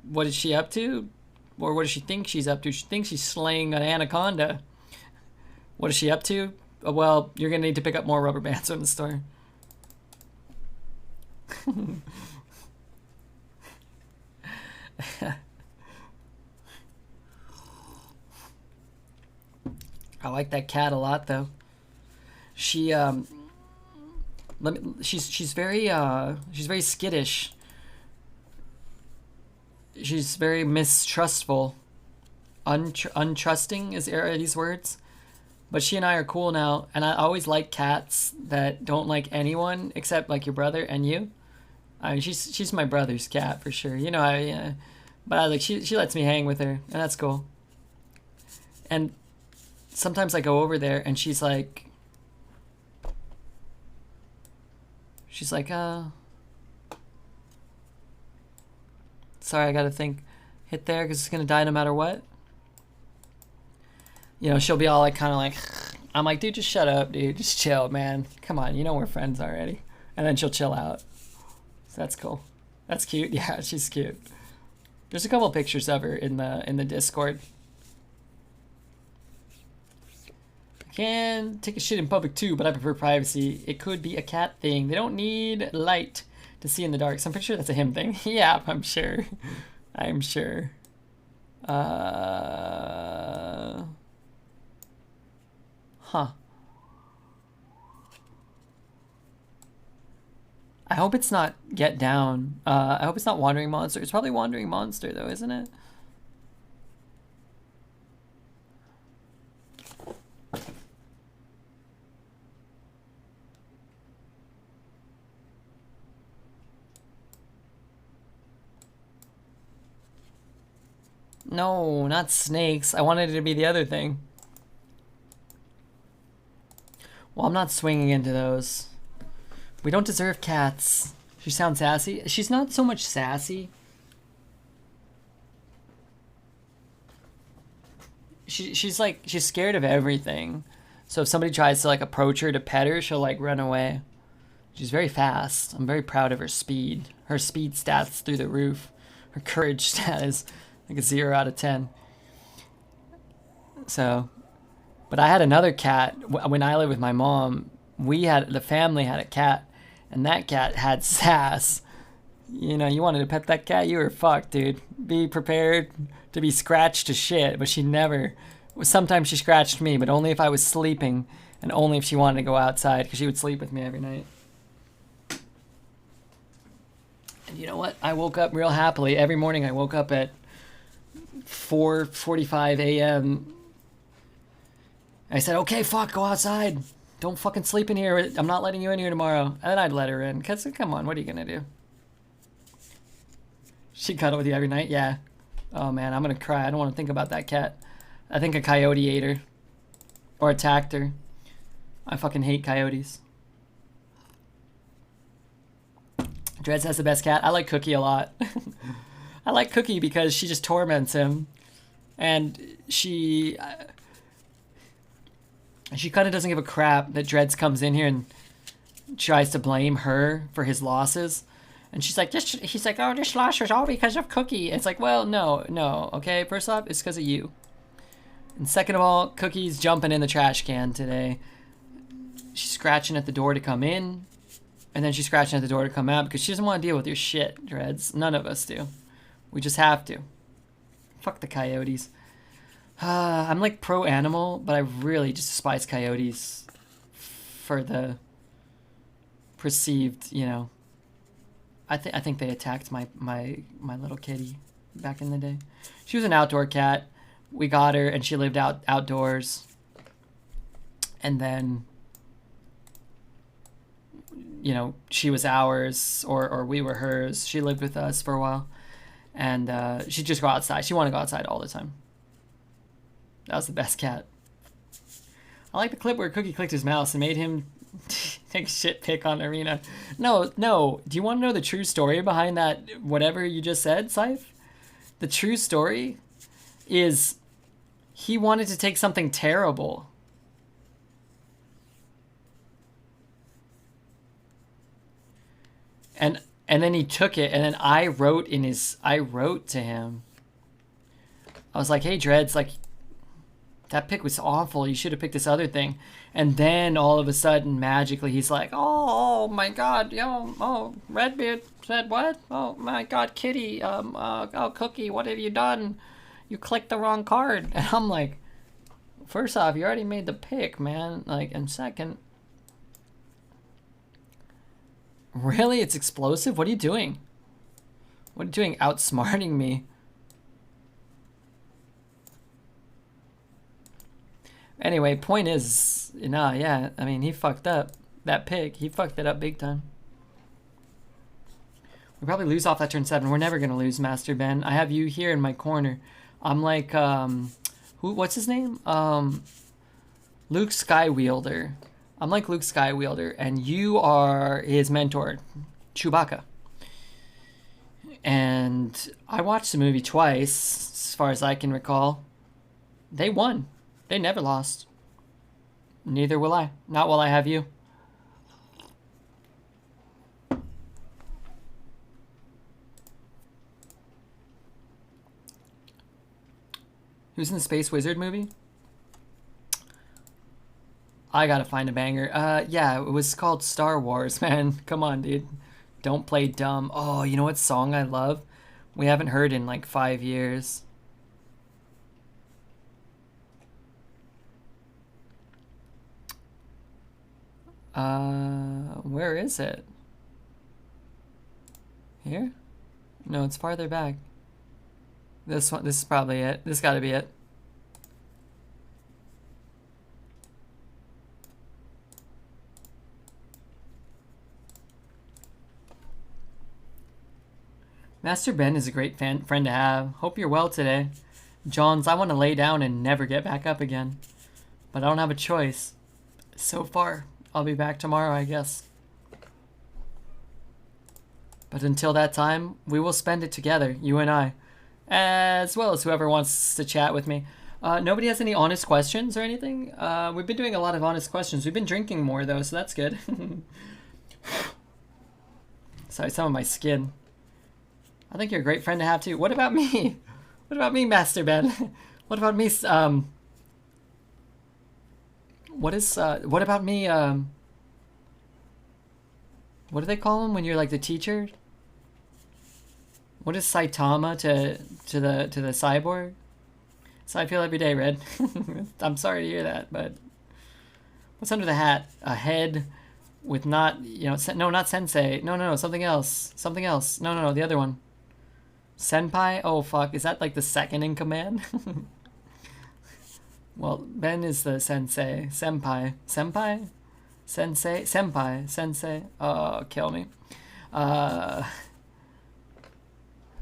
S1: what is she up to? Or what does she think she's up to? She thinks she's slaying an anaconda. What is she up to? Well, you're going to need to pick up more rubber bands from the store. I like that cat a lot, though. She she's very skittish. She's very mistrustful. Untrusting are these words. But she and I are cool now, and I always like cats that don't like anyone except like your brother and you. I mean, she's my brother's cat for sure. You know, but I like she lets me hang with her, and that's cool. And sometimes I go over there, and she's like, sorry, I gotta think. Hit there because it's gonna die no matter what. You know, she'll be all like, kind of like, I'm like, dude, just shut up, dude. Just chill, man. Come on, you know we're friends already. And then she'll chill out. So that's cool. That's cute. Yeah, she's cute. There's a couple pictures of her in the Discord. I can take a shit in public too, but I prefer privacy. It could be a cat thing. They don't need light to see in the dark. So I'm pretty sure that's a him thing. Yeah, I'm sure. I'm sure. Huh. I hope it's not Get Down. I hope it's not Wandering Monster. It's probably Wandering Monster, though, isn't it? No, not snakes. I wanted it to be the other thing. Well, I'm not swinging into those. We don't deserve cats. She sounds sassy. She's not so much sassy. She's like, she's scared of everything. So if somebody tries to like approach her to pet her, she'll like run away. She's very fast. I'm very proud of her speed. Her speed stats through the roof. Her courage stat is like a 0 out of 10. So, but I had another cat when I lived with my mom. The family had a cat, and that cat had sass. You know, you wanted to pet that cat, you were fucked, dude. Be prepared to be scratched to shit. But she never. Sometimes she scratched me, but only if I was sleeping, and only if she wanted to go outside, because she would sleep with me every night. And you know what? I woke up real happily. Every morning I woke up at 4:45 a.m. I said, okay, fuck, go outside. Don't fucking sleep in here. I'm not letting you in here tomorrow. And then I'd let her in. Cause come on, what are you gonna do? She cuddle with you every night? Yeah. Oh man, I'm gonna cry. I don't want to think about that cat. I think a coyote ate her. Or attacked her. I fucking hate coyotes. Dreads has the best cat. I like Cookie a lot. I like Cookie because she just torments him. And she kind of doesn't give a crap that Dreads comes in here and tries to blame her for his losses. And she's like, he's like, oh, this loss was all because of Cookie. And it's like, well, no, okay? First off, it's because of you. And second of all, Cookie's jumping in the trash can today. She's scratching at the door to come in. And then she's scratching at the door to come out because she doesn't want to deal with your shit, Dreads. None of us do. We just have to. Fuck the coyotes. I'm like pro-animal, but I really just despise coyotes for the perceived, you know. I think they attacked my little kitty back in the day. She was an outdoor cat. We got her, and she lived outdoors. And then, you know, she was ours, or we were hers. She lived with us for a while. And she'd just go outside. She wanted to go outside all the time. That was the best cat. I like the clip where Cookie clicked his mouse and made him take a shit pic on Arena. No. Do you want to know the true story behind that, whatever you just said, Scythe? The true story is he wanted to take something terrible. And then he took it, and then I wrote to him. I was like, hey, Dreads, like, that pick was awful. You should have picked this other thing. And then all of a sudden, magically, he's like, oh my God, Redbeard said what? Oh my God, Kitty, Cookie, what have you done? You clicked the wrong card. And I'm like, first off, you already made the pick, man. Like, and second, really? It's explosive? What are you doing? What are you doing outsmarting me? Anyway, point is, yeah, I mean, he fucked up. That pick, he fucked it up big time. We probably lose off that turn 7. We're never going to lose, Master Ben. I have you here in my corner. I'm like, what's his name? Luke Skywielder. I'm like Luke Skywielder, and you are his mentor, Chewbacca. And I watched the movie twice, as far as I can recall. They won. They never lost. Neither will I. Not while I have you. Who's in the Space Wizard movie? I gotta find a banger. Yeah, it was called Star Wars, man. Come on, dude. Don't play dumb. Oh, you know what song I love? We haven't heard in like 5 years. Where is it? Here? No, it's farther back. This one, this is probably it. This gotta be it. Master Ben is a great friend to have. Hope you're well today. Johns, I want to lay down and never get back up again. But I don't have a choice. So far, I'll be back tomorrow, I guess. But until that time, we will spend it together, you and I. As well as whoever wants to chat with me. Nobody has any honest questions or anything? We've been doing a lot of honest questions. We've been drinking more, though, so that's good. Sorry, some of my skin. I think you're a great friend to have, too. What about me? What about me, Master Ben? What about me, what about me, what do they call him when you're, like, the teacher? What is Saitama to the cyborg? So I feel every day, Red. I'm sorry to hear that, but what's under the hat? A head with not, no, not sensei. No, something else. Something else. No, the other one. Senpai? Oh fuck, is that like the second in command? Well, Ben is the sensei. Senpai. Senpai? Sensei? Senpai. Sensei. Oh, kill me. Uh,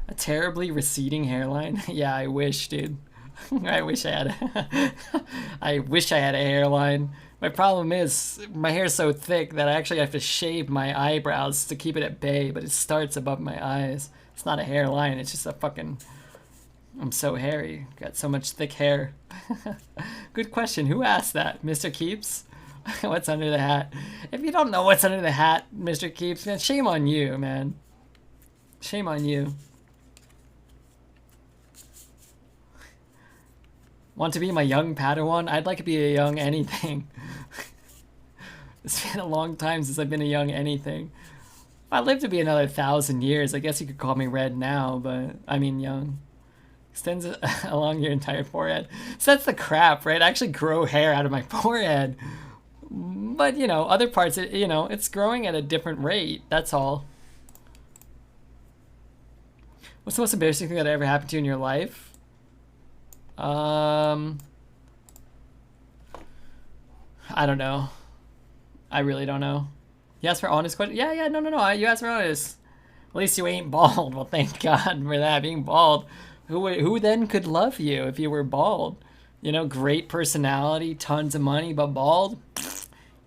S1: a terribly receding hairline? Yeah, I wish, dude. I wish I had I wish I had a hairline. My problem is my hair's so thick that I actually have to shave my eyebrows to keep it at bay, but it starts above my eyes. It's not a hairline, it's just a fucking... I'm so hairy. Got so much thick hair. Good question. Who asked that? Mr. Keeps? What's under the hat? If you don't know what's under the hat, Mr. Keeps, man, shame on you, man. Shame on you. Want to be my young Padawan? I'd like to be a young anything. It's been a long time since I've been a young anything. I live to be another 1,000 years. I guess you could call me red now, but I mean young. Extends along your entire forehead. So that's the crap, right? I actually grow hair out of my forehead. But, you know, other parts, you know, it's growing at a different rate. That's all. What's the most embarrassing thing that ever happened to you in your life? I don't know. I really don't know. You asked for honest question? Yeah, no. You asked for honest. At least you ain't bald. Well, thank God for that. Being bald. Who then could love you if you were bald? You know, great personality, tons of money, but bald,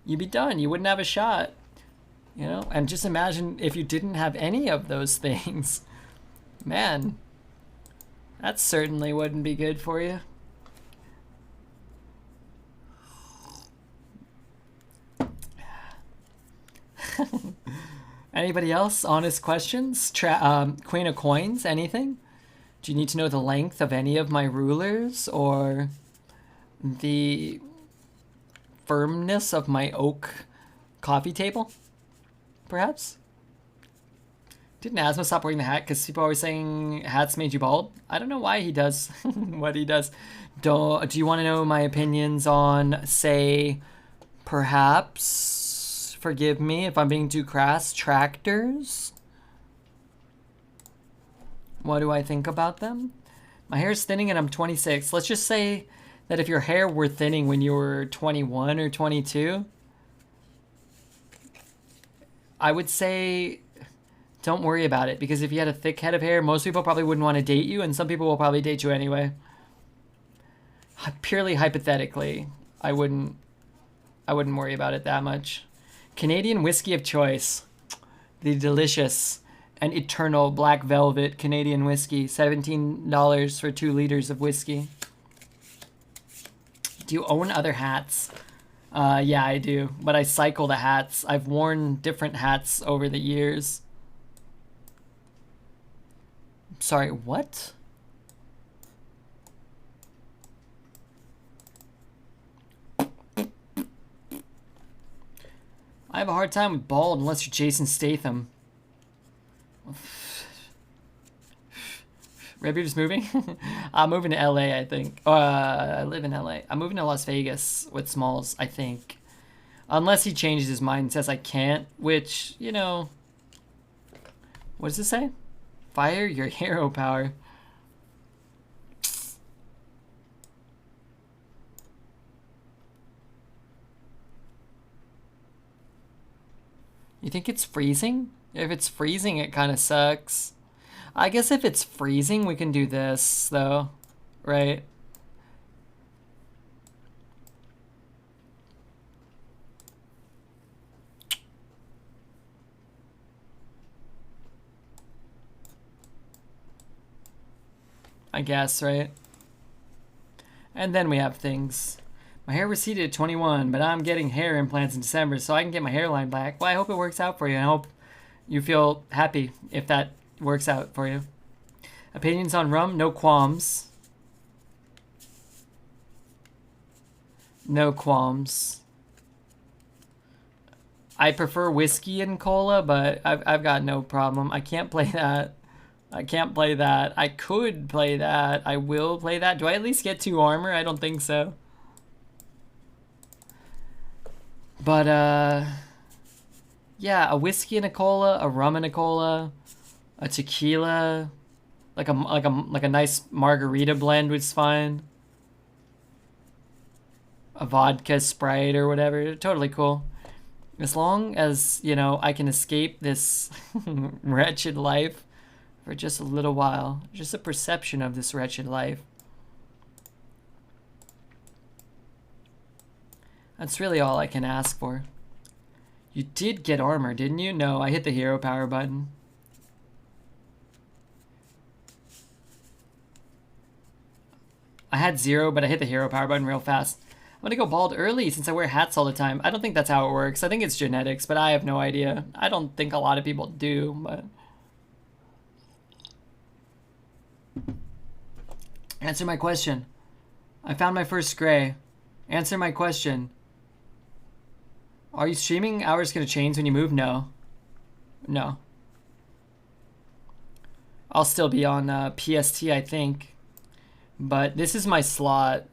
S1: you'd be done. You wouldn't have a shot. You know, and just imagine if you didn't have any of those things. Man, that certainly wouldn't be good for you. Anybody else? Honest questions? Queen of Coins? Anything? Do you need to know the length of any of my rulers or the firmness of my oak coffee table? Perhaps? Didn't Asma stop wearing the hat because people are always saying hats made you bald? I don't know why he does what he does. Do you want to know my opinions on, say, perhaps, forgive me if I'm being too crass, tractors? What do I think about them? My hair's thinning and I'm 26. Let's just say that if your hair were thinning when you were 21 or 22, I would say don't worry about it, because if you had a thick head of hair, most people probably wouldn't want to date you, and some people will probably date you anyway. Purely hypothetically, I wouldn't worry about it that much. Canadian whiskey of choice. The delicious and eternal black velvet Canadian whiskey. $17 for 2 liters of whiskey. Do you own other hats? Yeah, I do. But I cycle the hats. I've worn different hats over the years. Sorry, what? I have a hard time with bald unless you're Jason Statham. Rebbe just moving? I'm moving to LA, I think. I live in LA. I'm moving to Las Vegas with Smalls, I think. Unless he changes his mind and says I can't, which, you know... What does this say? Fire your hero power. You think it's freezing? If it's freezing, it kind of sucks. I guess if it's freezing, we can do this, though. Right? I guess, right? And then we have things. My hair receded at 21, but I'm getting hair implants in December, so I can get my hairline back. Well, I hope it works out for you, and I hope you feel happy if that works out for you. Opinions on rum? No qualms. No qualms. I prefer whiskey and cola, but I've got no problem. I can't play that. I can't play that. I could play that. I will play that. Do I at least get 2 armor? I don't think so. But, yeah, a whiskey and a cola, a rum and a cola, a tequila, Like a nice margarita blend was fine. A vodka Sprite or whatever. Totally cool. As long as, you know, I can escape this wretched life for just a little while. Just a perception of this wretched life. That's really all I can ask for. You did get armor, didn't you? No, I hit the hero power button. I had 0, but I hit the hero power button real fast. I'm gonna go bald early since I wear hats all the time. I don't think that's how it works. I think it's genetics, but I have no idea. I don't think a lot of people do, but... Answer my question. I found my first gray. Answer my question. Are you streaming hours gonna change when you move? No. No. I'll still be on PST, I think. But this is my slot.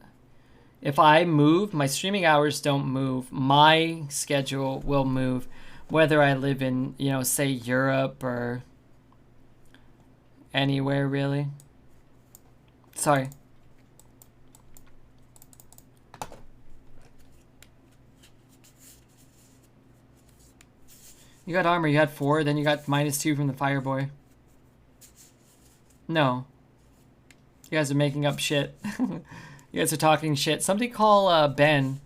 S1: If I move, my streaming hours don't move. My schedule will move. Whether I live in, you know, say Europe or anywhere really. Sorry. You got armor, you had 4, then you got -2 from the Fireboy. No. You guys are making up shit. You guys are talking shit. Somebody call Ben.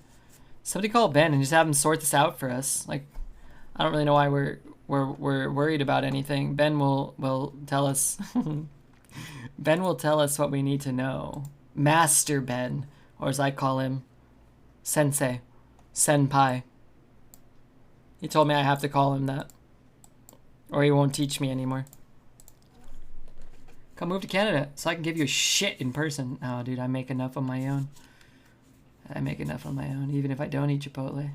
S1: Somebody call Ben and just have him sort this out for us. Like, I don't really know why we're worried about anything. Ben will tell us. Ben will tell us what we need to know. Master Ben, or as I call him, Sensei, Senpai. He told me I have to call him that, or he won't teach me anymore. Come move to Canada so I can give you a shit in person. Oh, dude, I make enough on my own. I make enough on my own, even if I don't eat Chipotle.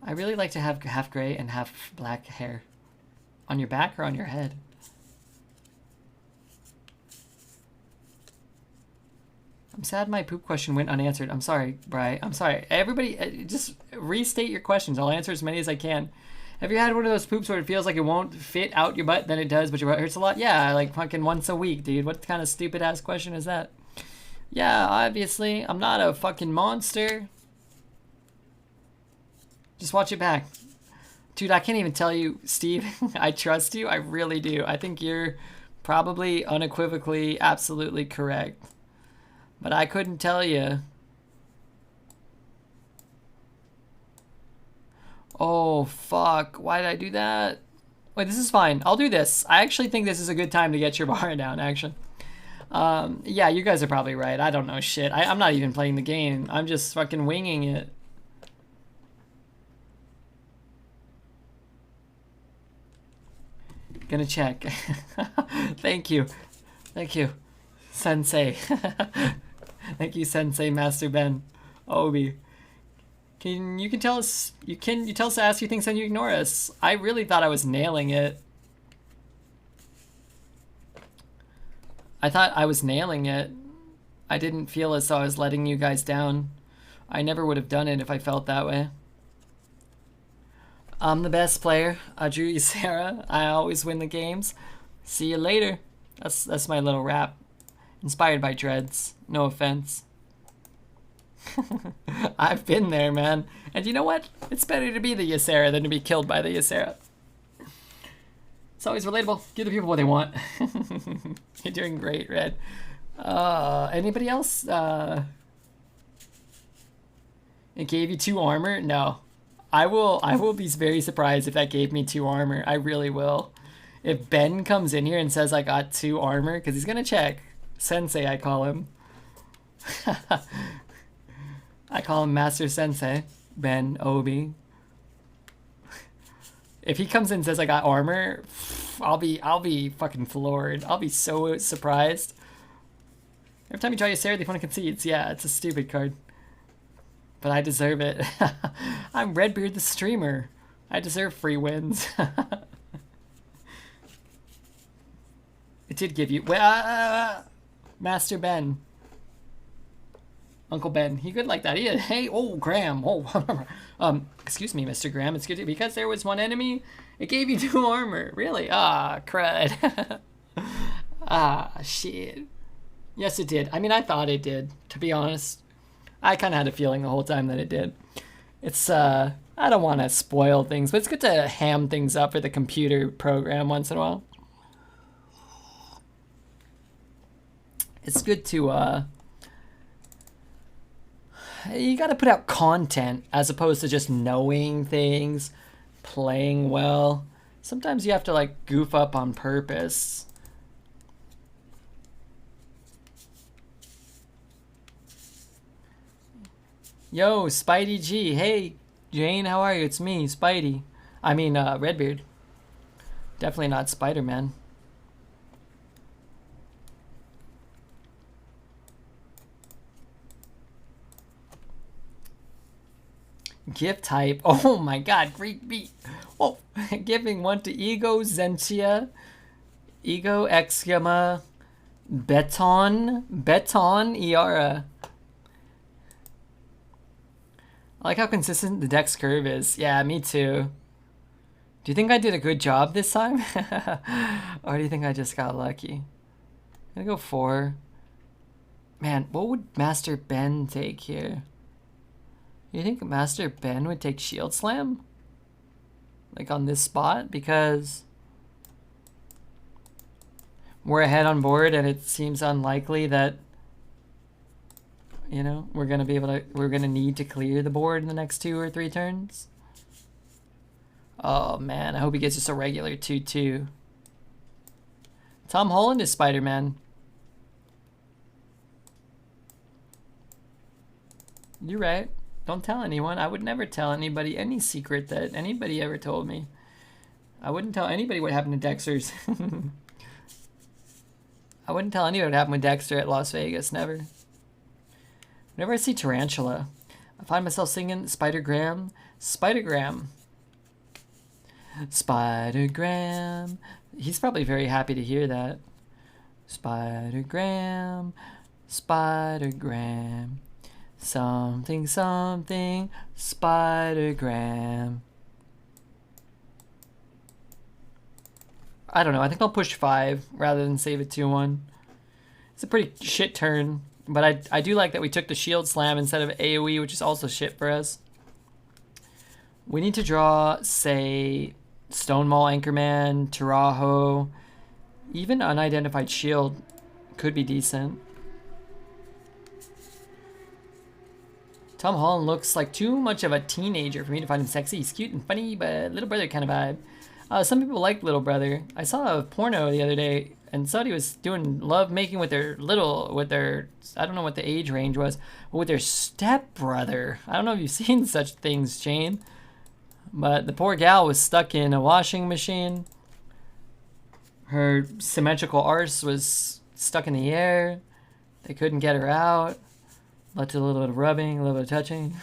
S1: I really like to have half gray and half black hair. On your back or on your head? I'm sad my poop question went unanswered. I'm sorry, Bri. I'm sorry. Everybody, just restate your questions. I'll answer as many as I can. Have you had one of those poops where it feels like it won't fit out your butt, then it does, but your butt hurts a lot? Yeah, like fucking once a week, dude. What kind of stupid ass question is that? Yeah, obviously. I'm not a fucking monster. Just watch it back. Dude, I can't even tell you, Steve. I trust you. I really do. I think you're probably unequivocally, absolutely correct. But I couldn't tell you. Oh, fuck. Why did I do that? Wait, this is fine. I'll do this. I actually think this is a good time to get your bar down, actually. Yeah, you guys are probably right. I don't know shit. I'm not even playing the game. I'm just fucking winging it. Gonna check. Thank you. Thank you, Sensei. Thank you, Sensei Master Ben. Obi. You tell us to ask you things and you ignore us. I really thought I was nailing it. I thought I was nailing it. I didn't feel as though I was letting you guys down. I never would have done it if I felt that way. I'm the best player. I drew Ysera. I always win the games. See you later. That's my little rap. Inspired by Dreads. No offense. I've been there, man. And you know what? It's better to be the Ysera than to be killed by the Ysera. It's always relatable. Give the people what they want. You're doing great, Red. Anybody else? It gave you 2 armor? No. I will be very surprised if that gave me 2 armor. I really will. If Ben comes in here and says I got 2 armor, because he's gonna check. Sensei, I call him. I call him Master Sensei. Ben Obi. If he comes in and says I got armor, I'll be fucking floored. I'll be so surprised. Every time you try Ysera, they want to concede. Yeah, it's a stupid card. But I deserve it. I'm Redbeard the streamer. I deserve free wins. It did give you... Master Ben. Uncle Ben. He good like that. He had, hey, oh, Graham. Oh, excuse me, Mr. Graham. It's good to, because there was one enemy, it gave you 2 armor. Really? Ah, crud. Ah, shit. Yes, it did. I mean, I thought it did, to be honest. I kind of had a feeling the whole time that it did. It's, I don't want to spoil things, but it's good to ham things up for the computer program once in a while. It's good to, you gotta put out content as opposed to just knowing things, playing well. Sometimes you have to, like, goof up on purpose. Yo, Spidey G. Hey, Jane, how are you? It's me, Spidey. I mean, Redbeard. Definitely not Spider-Man. Gift type. Oh my god, great beat. Whoa. Giving one to Ego Zentia. Ego Exgama. Beton. Ysera. I like how consistent the deck's curve is. Yeah, me too. Do you think I did a good job this time? Or do you think I just got lucky? I'm gonna go 4. Man, what would Master Ben take here? You think Master Ben would take Shield Slam? Like on this spot? Because we're ahead on board and it seems unlikely that, you know, we're gonna need to clear the board in the next 2 or 3 turns. Oh man, I hope he gets just a regular 2/2. Tom Holland is Spider-Man. You're right. Don't tell anyone. I would never tell anybody any secret that anybody ever told me. I wouldn't tell anybody what happened to Dexter's. I wouldn't tell anybody what happened with Dexter at Las Vegas. Never. Whenever I see Tarantula, I find myself singing Spider-Gram. Spider-Gram. Spider-Gram. He's probably very happy to hear that. Spider-Gram. Spider-Gram. Something, something, Spider-Gram. I don't know. I think I'll push 5 rather than save it 2-1. It's a pretty shit turn, but I do like that we took the Shield Slam instead of AoE, which is also shit for us. We need to draw, say, Stonemaul Anchorman, Taraho. Even Unidentified Shield could be decent. Tom Holland looks like too much of a teenager for me to find him sexy. He's cute and funny, but little brother kind of vibe. Some people like little brother. I saw a porno the other day and somebody was doing love making with their I don't know what the age range was, but with their stepbrother. I don't know if you've seen such things, Shane. But the poor gal was stuck in a washing machine. Her symmetrical arse was stuck in the air. They couldn't get her out. Led to a little bit of rubbing, a little bit of touching.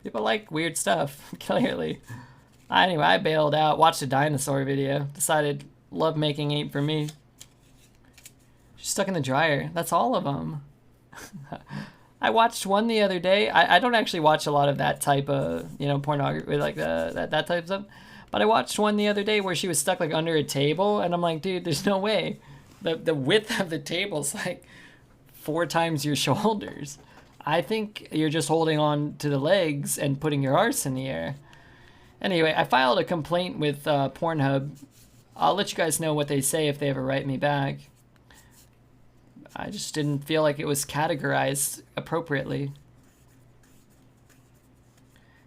S1: People like weird stuff, clearly. Anyway, I bailed out, watched a dinosaur video, decided lovemaking ain't for me. She's stuck in the dryer. That's all of them. I watched one the other day. I don't actually watch a lot of that type of, you know, pornography, like that type of stuff. But I watched one the other day where she was stuck like under a table, and I'm like, dude, there's no way. The width of the table's like 4 times your shoulders. I think you're just holding on to the legs and putting your arse in the air. Anyway, I filed a complaint with Pornhub. I'll let you guys know what they say if they ever write me back. I just didn't feel like it was categorized appropriately.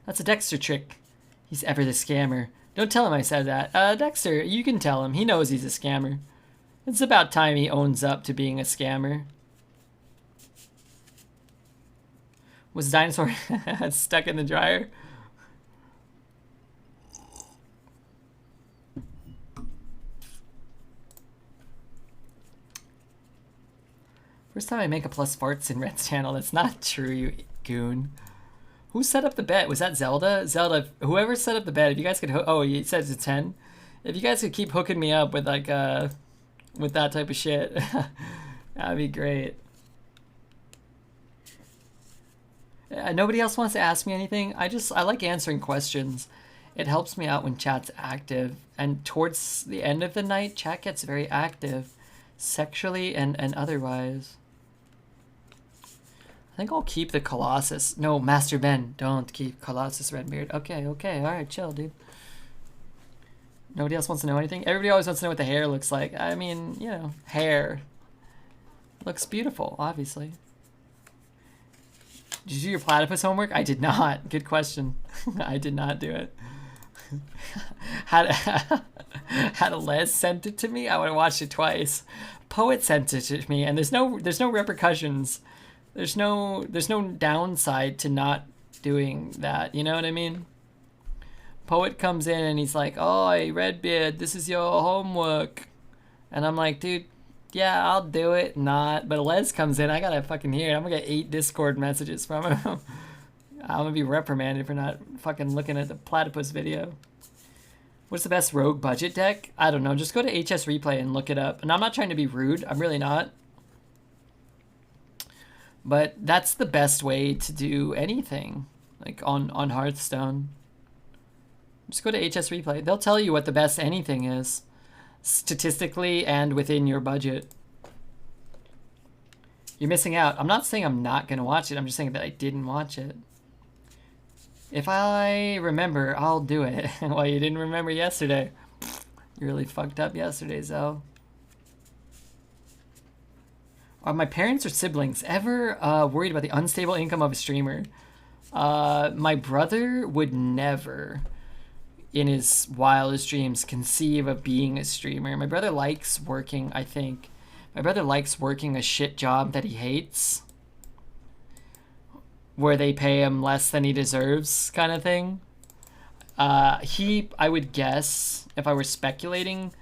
S1: That's a Dexter trick. He's ever the scammer. Don't tell him I said that. Dexter, you can tell him. He knows he's a scammer. It's about time he owns up to being a scammer. Was the dinosaur stuck in the dryer? First time I make a plus farts in Red's channel. That's not true, you goon. Who set up the bet? Was that Zelda? Zelda, whoever set up the bet, if you guys could oh, you said it's a 10? If you guys could keep hooking me up with like, with that type of shit, that'd be great. Nobody else wants to ask me anything. I like answering questions. It helps me out when chat's active, and towards the end of the night, chat gets very active, sexually and otherwise. I think I'll keep the Colossus. No, Master Ben, don't keep Colossus Redbeard. Okay, okay, all right, chill, dude. Nobody else wants to know anything? Everybody always wants to know what the hair looks like. I mean, you know, hair looks beautiful, obviously. Did you do your platypus homework? I did not. Good question. I did not do it. Had a Les sent it to me, I would have watched it twice. Poet sent it to me, and there's no repercussions. There's no downside to not doing that. You know what I mean? Poet comes in and he's like, "Oh, Redbeard, this is your homework," and I'm like, "Dude, yeah, I'll do it." Not, but Les comes in, I gotta fucking hear it. I'm gonna get 8 Discord messages from him. I'm gonna be reprimanded for not fucking looking at the platypus video. What's the best rogue budget deck? I don't know. Just go to HS Replay and look it up. And I'm not trying to be rude. I'm really not. But that's the best way to do anything, like on Hearthstone. Just go to HS Replay. They'll tell you what the best anything is, statistically and within your budget. You're missing out. I'm not saying I'm not gonna watch it. I'm just saying that I didn't watch it. If I remember, I'll do it. Well, you didn't remember yesterday. You really fucked up yesterday, Zell. Are my parents or siblings ever worried about the unstable income of a streamer? My brother would never, in his wildest dreams, conceive of being a streamer. My brother likes working, I think. My brother likes working a shit job that he hates, where they pay him less than he deserves, kind of thing. I would guess, if I were speculating,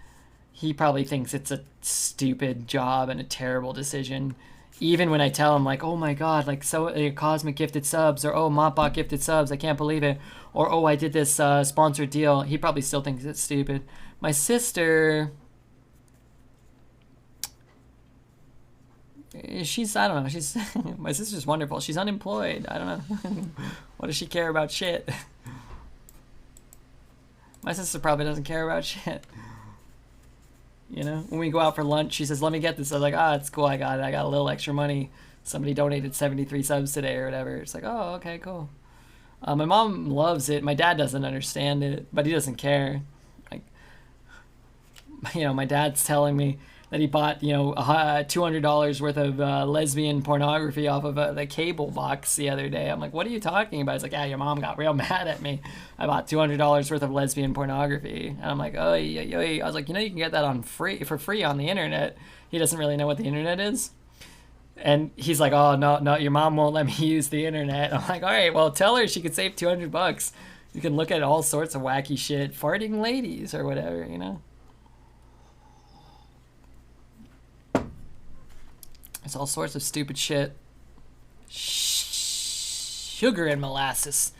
S1: he probably thinks it's a stupid job and a terrible decision. Even when I tell him, like, "Oh my god, like, so Cosmic gifted subs," or "Oh, Mopbot gifted subs, I can't believe it," or "Oh, I did this sponsored deal," he probably still thinks it's stupid. My sister, I don't know, she's, my sister's wonderful. She's unemployed. I don't know. What does she care about shit? My sister probably doesn't care about shit. You know, when we go out for lunch, she says, "Let me get this." I'm like, "Ah, it's cool. I got it. I got a little extra money. Somebody donated 73 subs today or whatever." It's like, "Oh, okay, cool." My mom loves it. My dad doesn't understand it, but he doesn't care. Like, you know, my dad's telling me that he bought, you know, $200 worth of lesbian pornography off of the cable box the other day. I'm like, "What are you talking about?" He's like, "Yeah, your mom got real mad at me. I bought $200 worth of lesbian pornography." And I'm like, "Oh, I was like, "You know, you can get that for free on the internet." He doesn't really know what the internet is. And he's like, "Oh, no, your mom won't let me use the internet." I'm like, "All right, well, tell her she could save $200. You can look at all sorts of wacky shit, farting ladies or whatever, you know." There's all sorts of stupid shit. Sugar and molasses.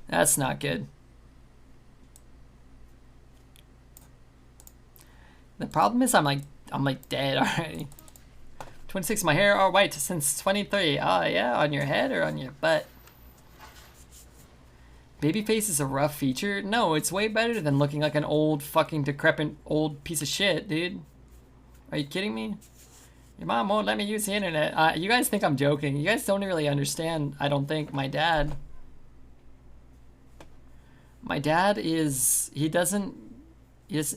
S1: That's not good. The problem is I'm like dead already. 26, my hair are white since 23. Oh yeah, on your head or on your butt? Babyface is a rough feature? No, it's way better than looking like an old fucking decrepit old piece of shit, dude. Are you kidding me? Your mom won't let me use the internet. You guys think I'm joking. You guys don't really understand, I don't think, my dad. My dad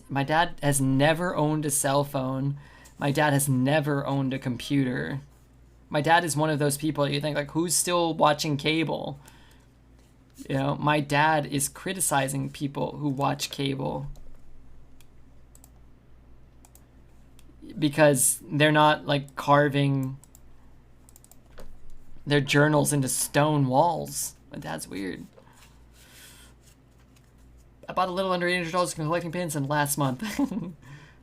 S1: my dad has never owned a cell phone. My dad has never owned a computer. My dad is one of those people you think, like, who's still watching cable? You know, my dad is criticizing people who watch cable, because they're not, like, carving their journals into stone walls. My dad's weird. I bought a little under $800 from collecting pins in last month.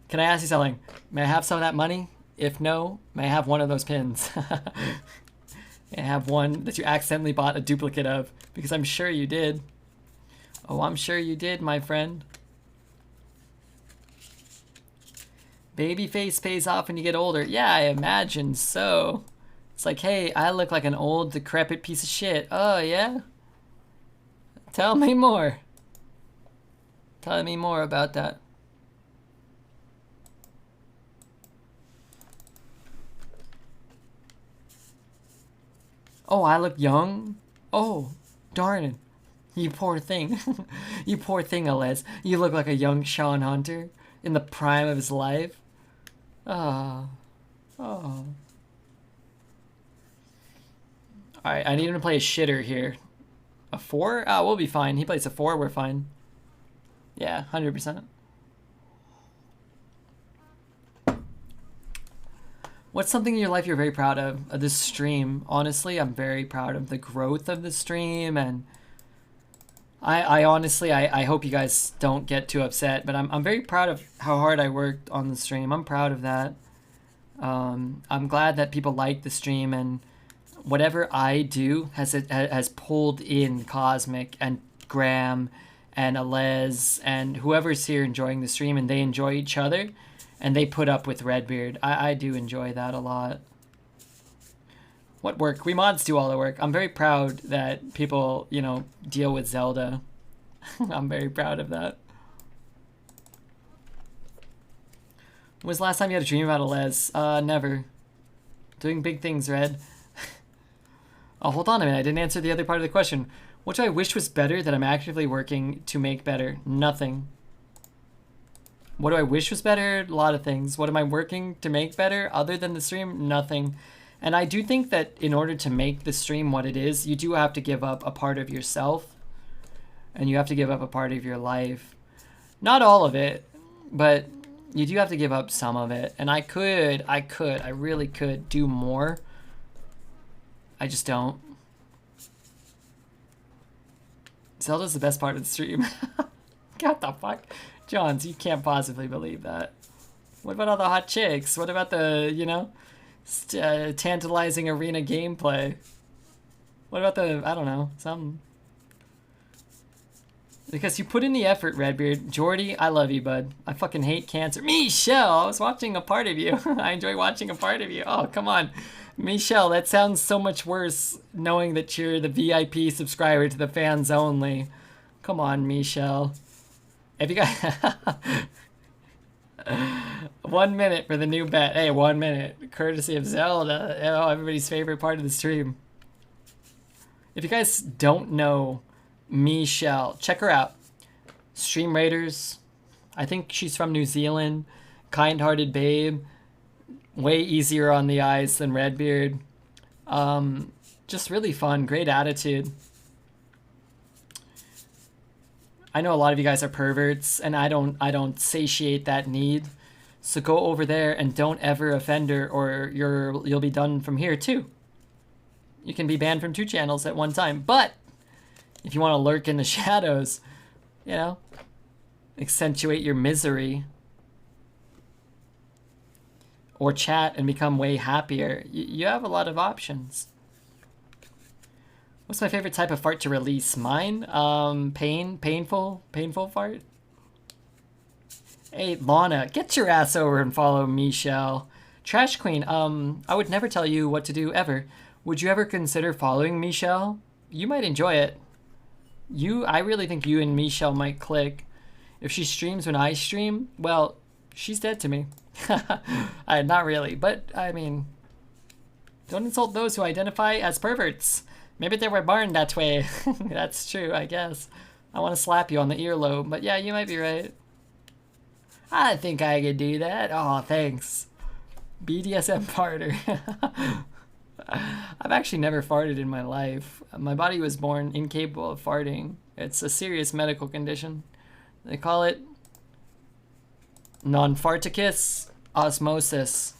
S1: Can I ask you something? May I have some of that money? If no, may I have one of those pins? May I have one that you accidentally bought a duplicate of? Because I'm sure you did. Oh, I'm sure you did, my friend. Babyface pays off when you get older. Yeah, I imagine so. It's like, hey, I look like an old, decrepit piece of shit. Oh, yeah? Tell me more. Tell me more about that. Oh, I look young? Oh, darn it. You poor thing. You poor thing, Alez. You look like a young Sean Hunter in the prime of his life. Ah. Oh. Alright, I need him to play a shitter here. A 4? Oh, we'll be fine. He plays a 4, we're fine. Yeah, 100%. What's something in your life you're very proud of? This stream. Honestly, I'm very proud of the growth of the stream, and I honestly, I hope you guys don't get too upset, but I'm very proud of how hard I worked on the stream. I'm proud of that. I'm glad that people like the stream, and whatever I do has pulled in Cosmic and Graham and Alez and whoever's here enjoying the stream, and they enjoy each other, and they put up with Redbeard. I do enjoy that a lot. What work? We mods do all the work. I'm very proud that people, you know, deal with Zelda. I'm very proud of that. When was the last time you had a dream about Alez? Never. Doing big things, Red. Oh, hold on a minute. I didn't answer the other part of the question. What do I wish was better that I'm actively working to make better? Nothing. What do I wish was better? A lot of things. What am I working to make better other than the stream? Nothing. And I do think that in order to make the stream what it is, you do have to give up a part of yourself. And you have to give up a part of your life. Not all of it, but you do have to give up some of it. And I really could do more. I just don't. Zelda's the best part of the stream. What the fuck? Johns, you can't possibly believe that. What about all the hot chicks? What about the, you know, tantalizing arena gameplay? What about the, I don't know, something. Because you put in the effort, Redbeard. Jordy, I love you, bud. I fucking hate cancer. Michelle, I was watching a part of you. I enjoy watching a part of you. Oh, come on. Michelle, that sounds so much worse knowing that you're the VIP subscriber to the fans only. Come on, Michelle. If you got 1 minute for the new bet. Hey, 1 minute. Courtesy of Zelda. Oh, everybody's favorite part of the stream. If you guys don't know Michelle, check her out. Stream Raiders. I think she's from New Zealand. Kind-hearted babe. Way easier on the eyes than Redbeard. Just really fun. Great attitude. I know a lot of you guys are perverts, and I don't satiate that need. So go over there and don't ever offend her, or you'll be done from here too. You can be banned from 2 channels at one time. But if you want to lurk in the shadows, you know, accentuate your misery, or chat and become way happier, you have a lot of options. What's my favorite type of fart to release? Mine? Painful fart? Hey, Lana, get your ass over and follow Michelle. Trash Queen, I would never tell you what to do, ever. Would you ever consider following Michelle? You might enjoy it. I really think you and Michelle might click. If she streams when I stream, well, she's dead to me. Not really, but, I mean, don't insult those who identify as perverts. Maybe they were born that way. That's true, I guess. I want to slap you on the earlobe, but yeah, you might be right. I think I could do that. Oh, thanks. BDSM farter. I've actually never farted in my life. My body was born incapable of farting. It's a serious medical condition. They call it non-farticus osmosis,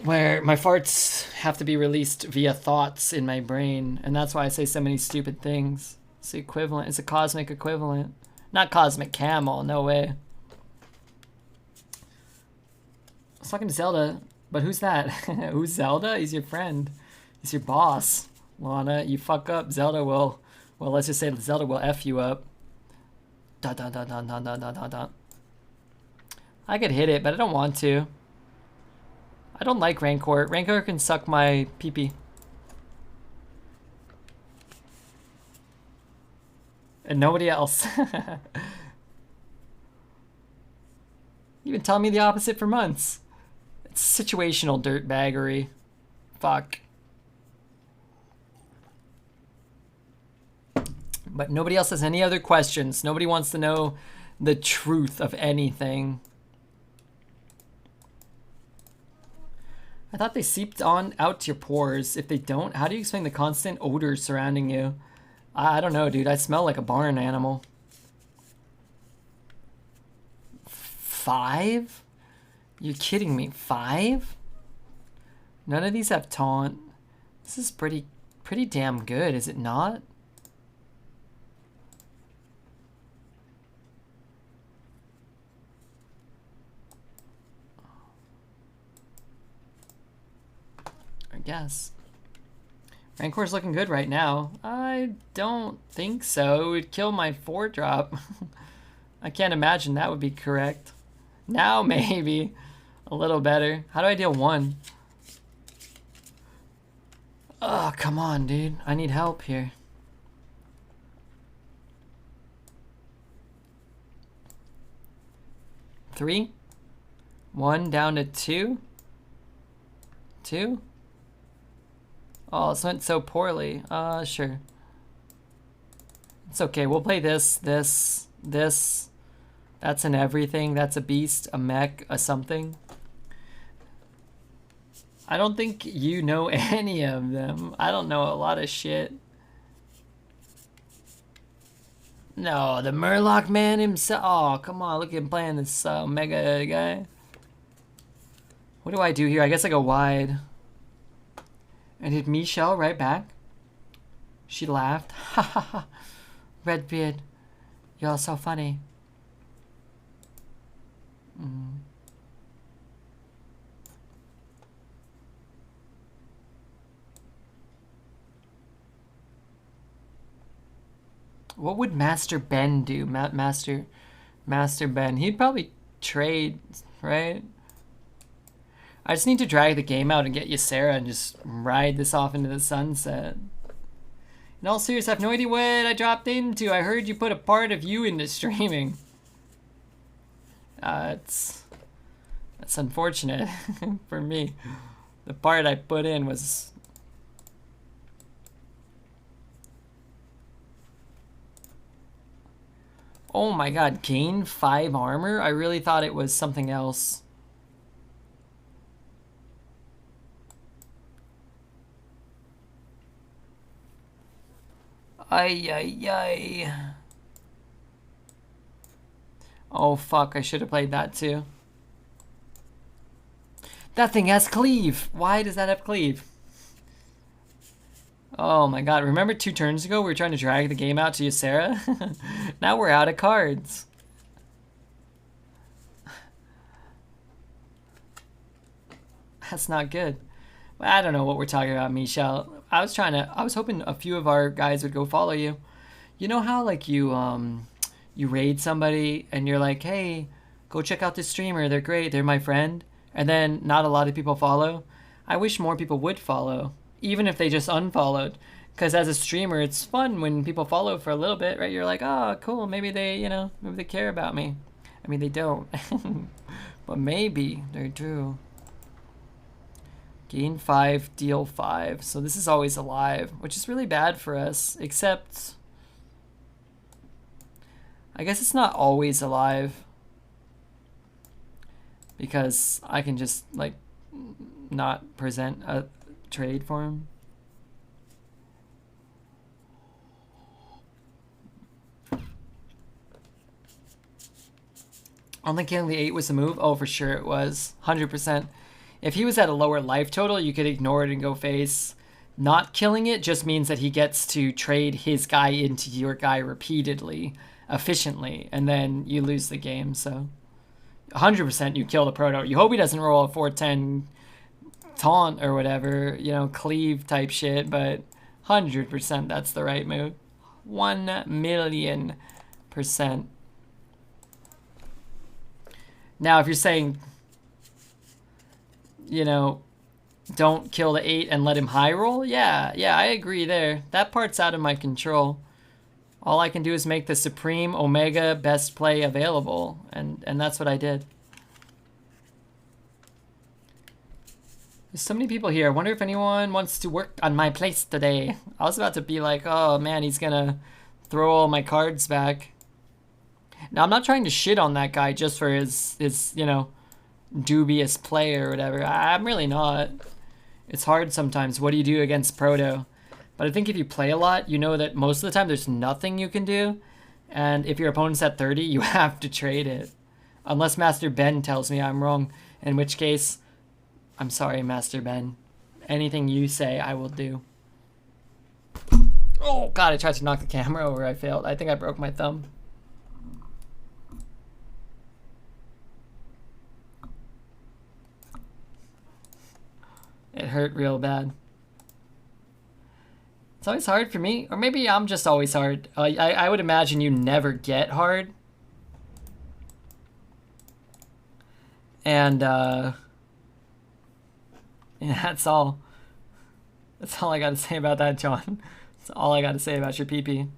S1: where my farts have to be released via thoughts in my brain, and that's why I say so many stupid things. It's the equivalent. It's a cosmic equivalent. Not cosmic camel, no way. I was talking to Zelda, but who's that? Who's Zelda? He's your friend. He's your boss. Lana, you fuck up, Zelda will, well, let's just say Zelda will F you up. Dun dun dun dun dun dun dun dun dun. I could hit it, but I don't want to. I don't like Rancor. Rancor can suck my pee-pee. And nobody else. You've been telling me the opposite for months. It's situational dirtbaggery. Fuck. But nobody else has any other questions. Nobody wants to know the truth of anything. I thought they seeped on out to your pores. If they don't, how do you explain the constant odor surrounding you? I don't know, dude. I smell like a barn animal. 5? You're kidding me. 5? None of these have taunt. This is pretty damn good, is it not? I guess. Rancor's looking good right now. I don't think so. It would kill my 4-drop. I can't imagine that would be correct. Now maybe. A little better. How do I deal 1? Oh, come on, dude. I need help here. Three. 1 down to 2. 2. Oh, this went so poorly. Sure. It's okay. We'll play this. That's an everything. That's a beast, a mech, a something. I don't think you know any of them. I don't know a lot of shit. No, the Murloc man himself. Oh, come on. Look at him playing this mega guy. What do I do here? I guess I go wide. And hit Michelle right back. She laughed. Ha ha ha. Redbeard, you're so funny. What would Master Ben do? Master Ben. He'd probably trade, right? I just need to drag the game out and get Ysera and just ride this off into the sunset. In all seriousness, I have no idea what I dropped into. I heard you put a part of you into streaming. That's unfortunate for me. The part I put in was... Oh my god, gain 5 armor? I really thought it was something else. Ay, ay, ay. Oh, fuck. I should have played that, too. That thing has cleave. Why does that have cleave? Oh, my God. Remember 2 turns ago we were trying to drag the game out to Ysera? Now we're out of cards. That's not good. I don't know what we're talking about, Michelle. I was hoping a few of our guys would go follow you. You know how like you raid somebody and you're like, hey, go check out this streamer. They're great. They're my friend. And then not a lot of people follow. I wish more people would follow, even if they just unfollowed. Because as a streamer, it's fun when people follow for a little bit, right? You're like, oh, cool. Maybe they, maybe they care about me. I mean, they don't. But maybe they do. Gain 5, deal 5. So this is always alive, which is really bad for us, except... I guess it's not always alive. Because I can just, like, not present a trade for him. Only killing the 8 was the move? Oh, for sure it was. 100%. If he was at a lower life total, you could ignore it and go face. Not killing it just means that he gets to trade his guy into your guy repeatedly, efficiently, and then you lose the game, so... 100% you kill the proto. You hope he doesn't roll a 410 taunt or whatever, cleave type shit, but 100% that's the right move. 1,000,000%. Now, if you're saying... don't kill the 8 and let him high roll? Yeah, I agree there. That part's out of my control. All I can do is make the supreme Omega best play available, and that's what I did. There's so many people here. I wonder if anyone wants to work on my place today. I was about to be like, oh man, he's gonna throw all my cards back. Now, I'm not trying to shit on that guy just for his you know, dubious play or whatever. I'm really not. It's hard sometimes. What do you do against Proto? But I think if you play a lot, you know that most of the time there's nothing you can do. And if your opponent's at 30, you have to trade it. Unless Master Ben tells me I'm wrong. In which case, I'm sorry, Master Ben. Anything you say, I will do. Oh, God, I tried to knock the camera over. I failed. I think I broke my thumb. It hurt real bad. It's always hard for me. Or maybe I'm just always hard. I would imagine you never get hard. And, yeah, that's all. That's all I got to say about that, John. That's all I got to say about your PP.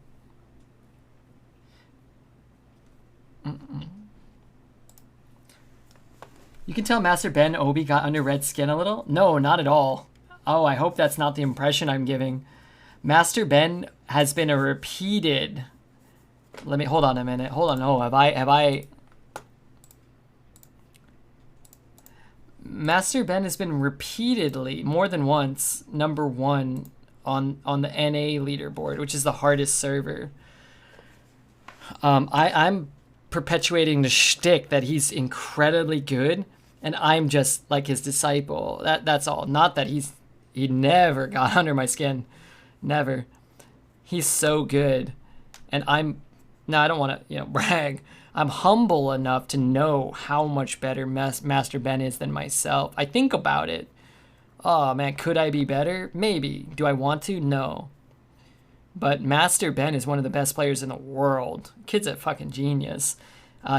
S1: You can tell Master Ben Obi got under red skin a little? No, not at all. Oh, I hope that's not the impression I'm giving. Master Ben has been a repeated... Let me... Hold on a minute. Hold on. Oh, have I... Master Ben has been repeatedly, more than once, #1 on the NA leaderboard, which is the hardest server. I'm perpetuating the shtick that he's incredibly good, and I'm just like his disciple. That's all. Not that he never got under my skin. Never. He's so good. And no, I don't want to, brag. I'm humble enough to know how much better Master Ben is than myself. I think about it. Oh, man, could I be better? Maybe. Do I want to? No. But Master Ben is one of the best players in the world. Kid's a fucking genius.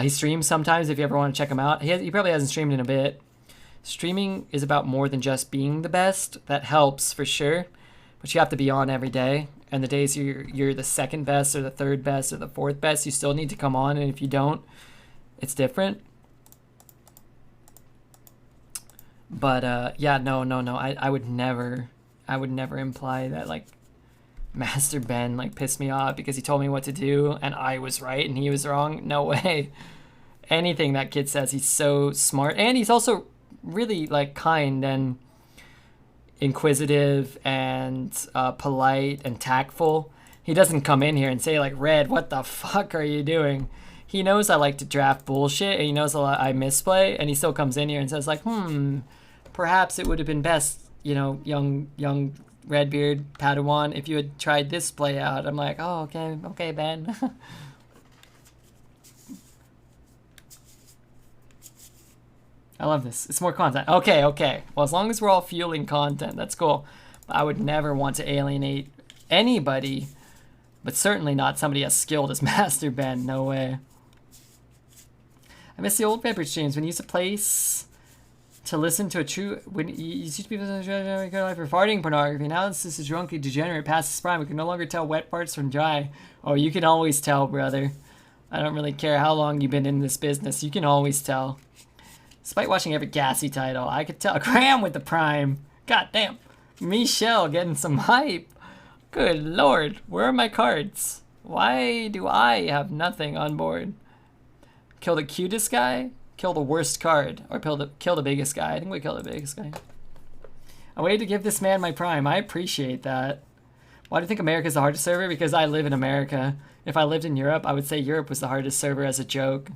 S1: He streams sometimes if you ever want to check him out. He probably hasn't streamed in a bit. Streaming is about more than just being the best. That helps for sure. But you have to be on every day. And the days you're the second best or the third best or the fourth best, you still need to come on. And if you don't, it's different. But yeah, no. I would never imply that like Master Ben like pissed me off because he told me what to do and I was right and he was wrong. No way. Anything that kid says, he's so smart, and he's also really like kind and inquisitive and polite and tactful. He doesn't come in here and say like, Red, what the fuck are you doing? He knows I like to draft bullshit and he knows a lot I misplay, and he still comes in here and says like, perhaps it would have been best, young Redbeard Padawan, if you had tried this play out. I'm like, oh, okay, Ben. I love this. It's more content. Okay. Well, as long as we're all fueling content, that's cool. But I would never want to alienate anybody, but certainly not somebody as skilled as Master Ben. No way. I miss the old Redbeard streams when you used to place to listen to a true... When you used to be for farting pornography. Now this is a drunky degenerate past his prime. We can no longer tell wet parts from dry. Oh, you can always tell, brother. I don't really care how long you've been in this business. You can always tell. Despite watching every gassy title, I could tell. Cram with the prime. God damn. Michelle getting some hype. Good lord. Where are my cards? Why do I have nothing on board? Kill the cutest guy? Kill the worst card? Or kill the biggest guy? I think we kill the biggest guy. I waited to give this man my prime. I appreciate that. Why do you think America's the hardest server? Because I live in America. If I lived in Europe, I would say Europe was the hardest server as a joke.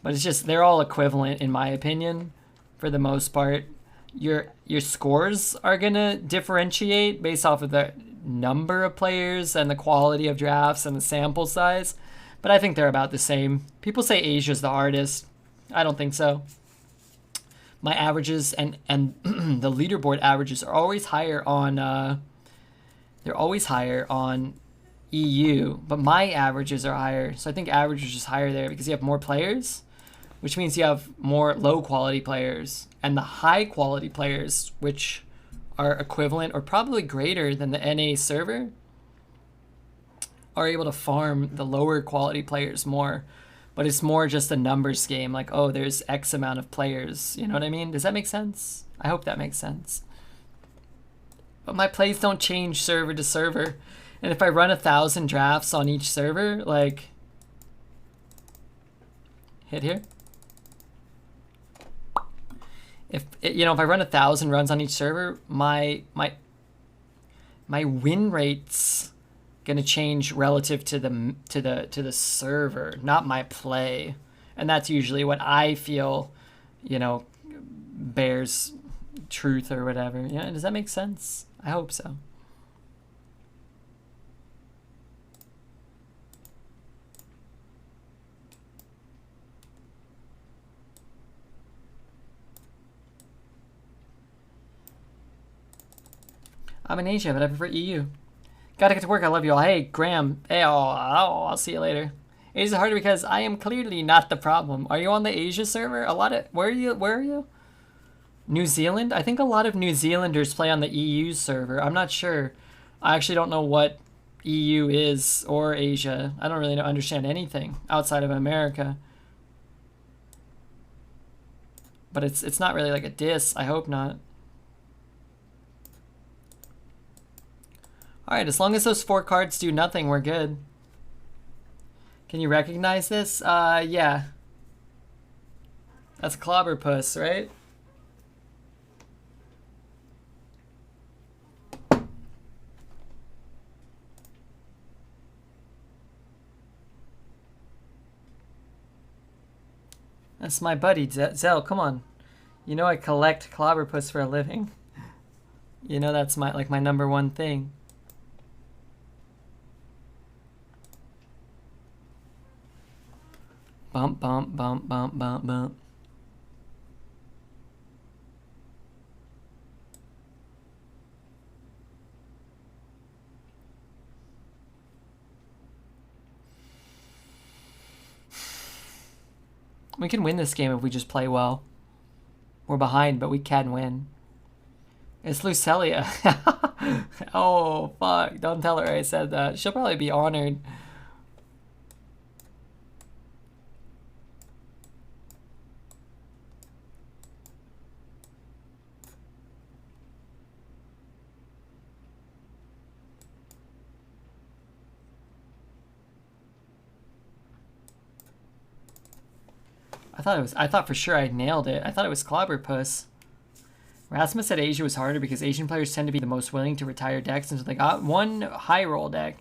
S1: But it's just, they're all equivalent in my opinion, for the most part. Your scores are gonna differentiate based off of the number of players and the quality of drafts and the sample size, but I think they're about the same. People say Asia's the hardest. I don't think so. My averages and the leaderboard averages are always higher on EU, but my averages are higher. So I think average is just higher there because you have more players, which means you have more low quality players, and the high quality players, which are equivalent or probably greater than the NA server, are able to farm the lower quality players more. But it's more just a numbers game. Like, oh, there's X amount of players. You know what I mean? Does that make sense? I hope that makes sense. But my plays don't change server to server. And if I run 1,000 drafts on each server, like, hit here. If I run 1,000 runs on each server, my win rate's gonna change relative to the server, not my play, and that's usually what I feel, bears truth or whatever. Yeah, does that make sense? I hope so. I'm in Asia, but I prefer EU. Gotta get to work. I love you all. Hey, Graham. Hey, I'll see you later. Asia's harder because I am clearly not the problem. Are you on the Asia server? Where are you? New Zealand? I think a lot of New Zealanders play on the EU server. I'm not sure. I actually don't know what EU is or Asia. I don't really understand anything outside of America. But it's not really like a diss. I hope not. Alright, as long as those 4 cards do nothing, we're good. Can you recognize this? Yeah. That's Clobberpuss, right? That's my buddy, Zell, come on. You know I collect Clobberpuss for a living. You know that's my number one thing. Bump, bump, bump, bump, bump, bump. We can win this game if we just play well. We're behind, but we can win. It's Lucelia. Oh, fuck. Don't tell her I said that. She'll probably be honored. I thought for sure I nailed it. I thought it was Clobberpuss. Rasmus said Asia was harder because Asian players tend to be the most willing to retire decks until they got one high roll deck.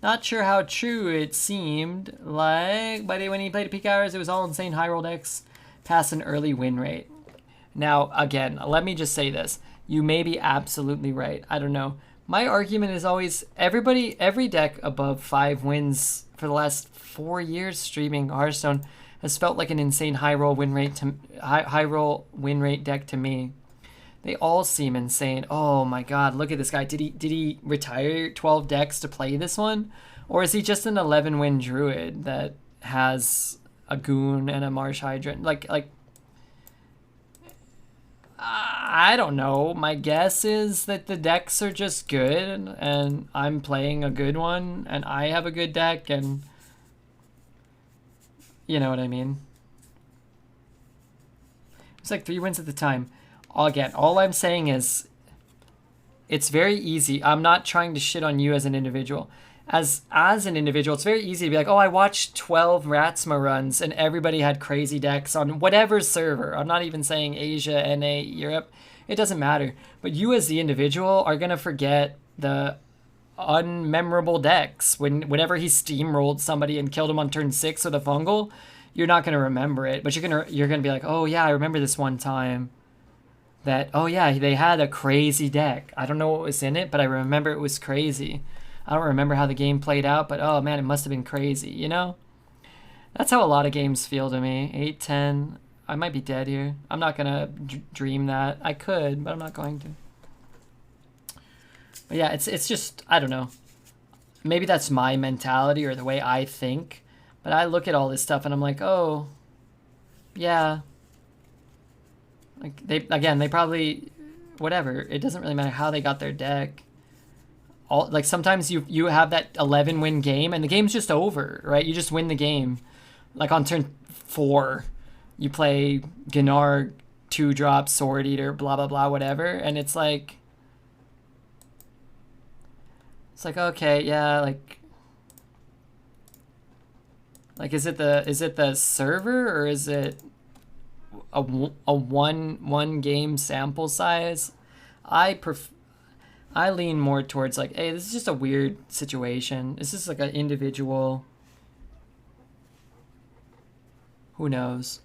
S1: Not sure how true it seemed like, but when he played at peak hours, it was all insane high roll decks past an early win rate. Now, again, let me just say this. You may be absolutely right. I don't know. My argument is always every deck above 5 wins for the last 4 years streaming Hearthstone has felt like an insane high roll win rate deck to me. They all seem insane. Oh my god, look at this guy. Did he retire 12 decks to play this one? Or is he just an 11 win druid that has a goon and a marsh hydrant? I don't know. My guess is that the decks are just good and I'm playing a good one and I have a good deck and you know what I mean? It's like 3 wins at the time. Again, all I'm saying is it's very easy. I'm not trying to shit on you as an individual. As an individual, it's very easy to be like, oh, I watched 12 Ratsma runs and everybody had crazy decks on whatever server. I'm not even saying Asia, NA, Europe. It doesn't matter. But you as the individual are going to forget the unmemorable decks. Whenever he steamrolled somebody and killed him on turn 6 with a fungal, you're not going to remember it. But you're gonna be like, oh yeah, I remember this one time that, oh yeah, they had a crazy deck. I don't know what was in it, but I remember it was crazy. I don't remember how the game played out, but oh man, it must have been crazy, you know? That's how a lot of games feel to me. 8-10. I might be dead here. I'm not going to dream that. I could, but I'm not going to. But yeah, it's just, I don't know. Maybe that's my mentality or the way I think. But I look at all this stuff and I'm like, oh, yeah. Like, they probably, whatever. It doesn't really matter how they got their deck. all like sometimes you have that 11 win game and the game's just over, right? You just win the game. Like on turn 4, you play Gnar, 2-drop, Sword Eater, blah blah blah, whatever, and it's like okay, yeah, like is it the server or is it a one game sample size? I lean more towards like, hey, this is just a weird situation. This is like an individual. Who knows?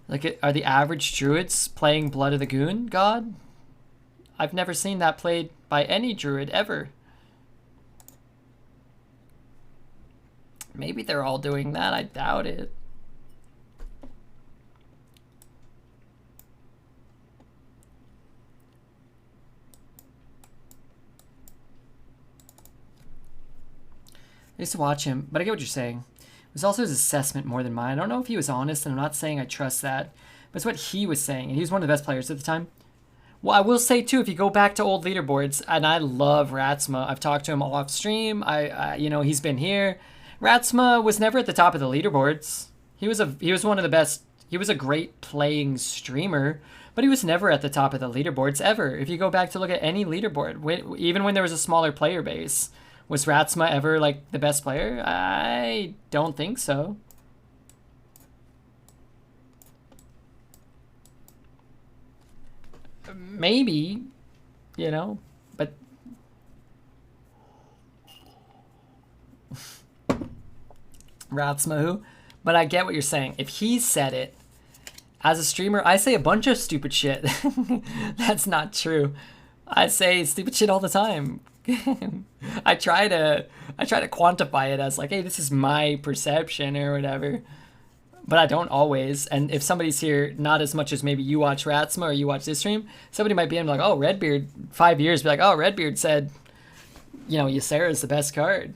S1: Like, are the average druids playing Blood of the Goon God? I've never seen that played by any druid ever. Maybe they're all doing that. I doubt it. I used to watch him, but I get what you're saying. It was also his assessment more than mine. I don't know if he was honest, and I'm not saying I trust that, but it's what he was saying, and he was one of the best players at the time. Well, I will say, too, if you go back to old leaderboards, and I love Ratsma. I've talked to him off stream. You know, he's been here. Ratsma was never at the top of the leaderboards. He was one of the best. He was a great playing streamer, but he was never at the top of the leaderboards ever. If you go back to look at any leaderboard, even when there was a smaller player base, was Ratsma ever like the best player? I don't think so. Maybe, you know, but Ratsma who? But I get what you're saying. If he said it as a streamer, I say a bunch of stupid shit. That's not true. I say stupid shit all the time. I try to quantify it as like, hey, this is my perception or whatever. But I don't always. And if somebody's here, not as much as maybe you watch Ratsma or you watch this stream, somebody might be in like, oh, Redbeard, 5 years, be like, oh, Redbeard said, you know, Ysera is the best card.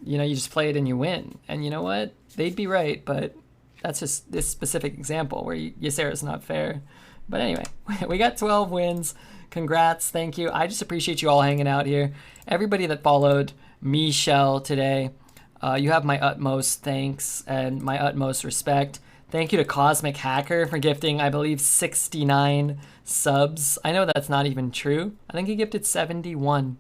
S1: You know, you just play it and you win. And you know what? They'd be right, but that's just this specific example where Ysera is not fair. But anyway, we got 12 wins. Congrats. Thank you. I just appreciate you all hanging out here. Everybody that followed Michelle today, you have my utmost thanks and my utmost respect. Thank you to Cosmic Hacker for gifting, I believe, 69 subs. I know that's not even true. I think he gifted 71.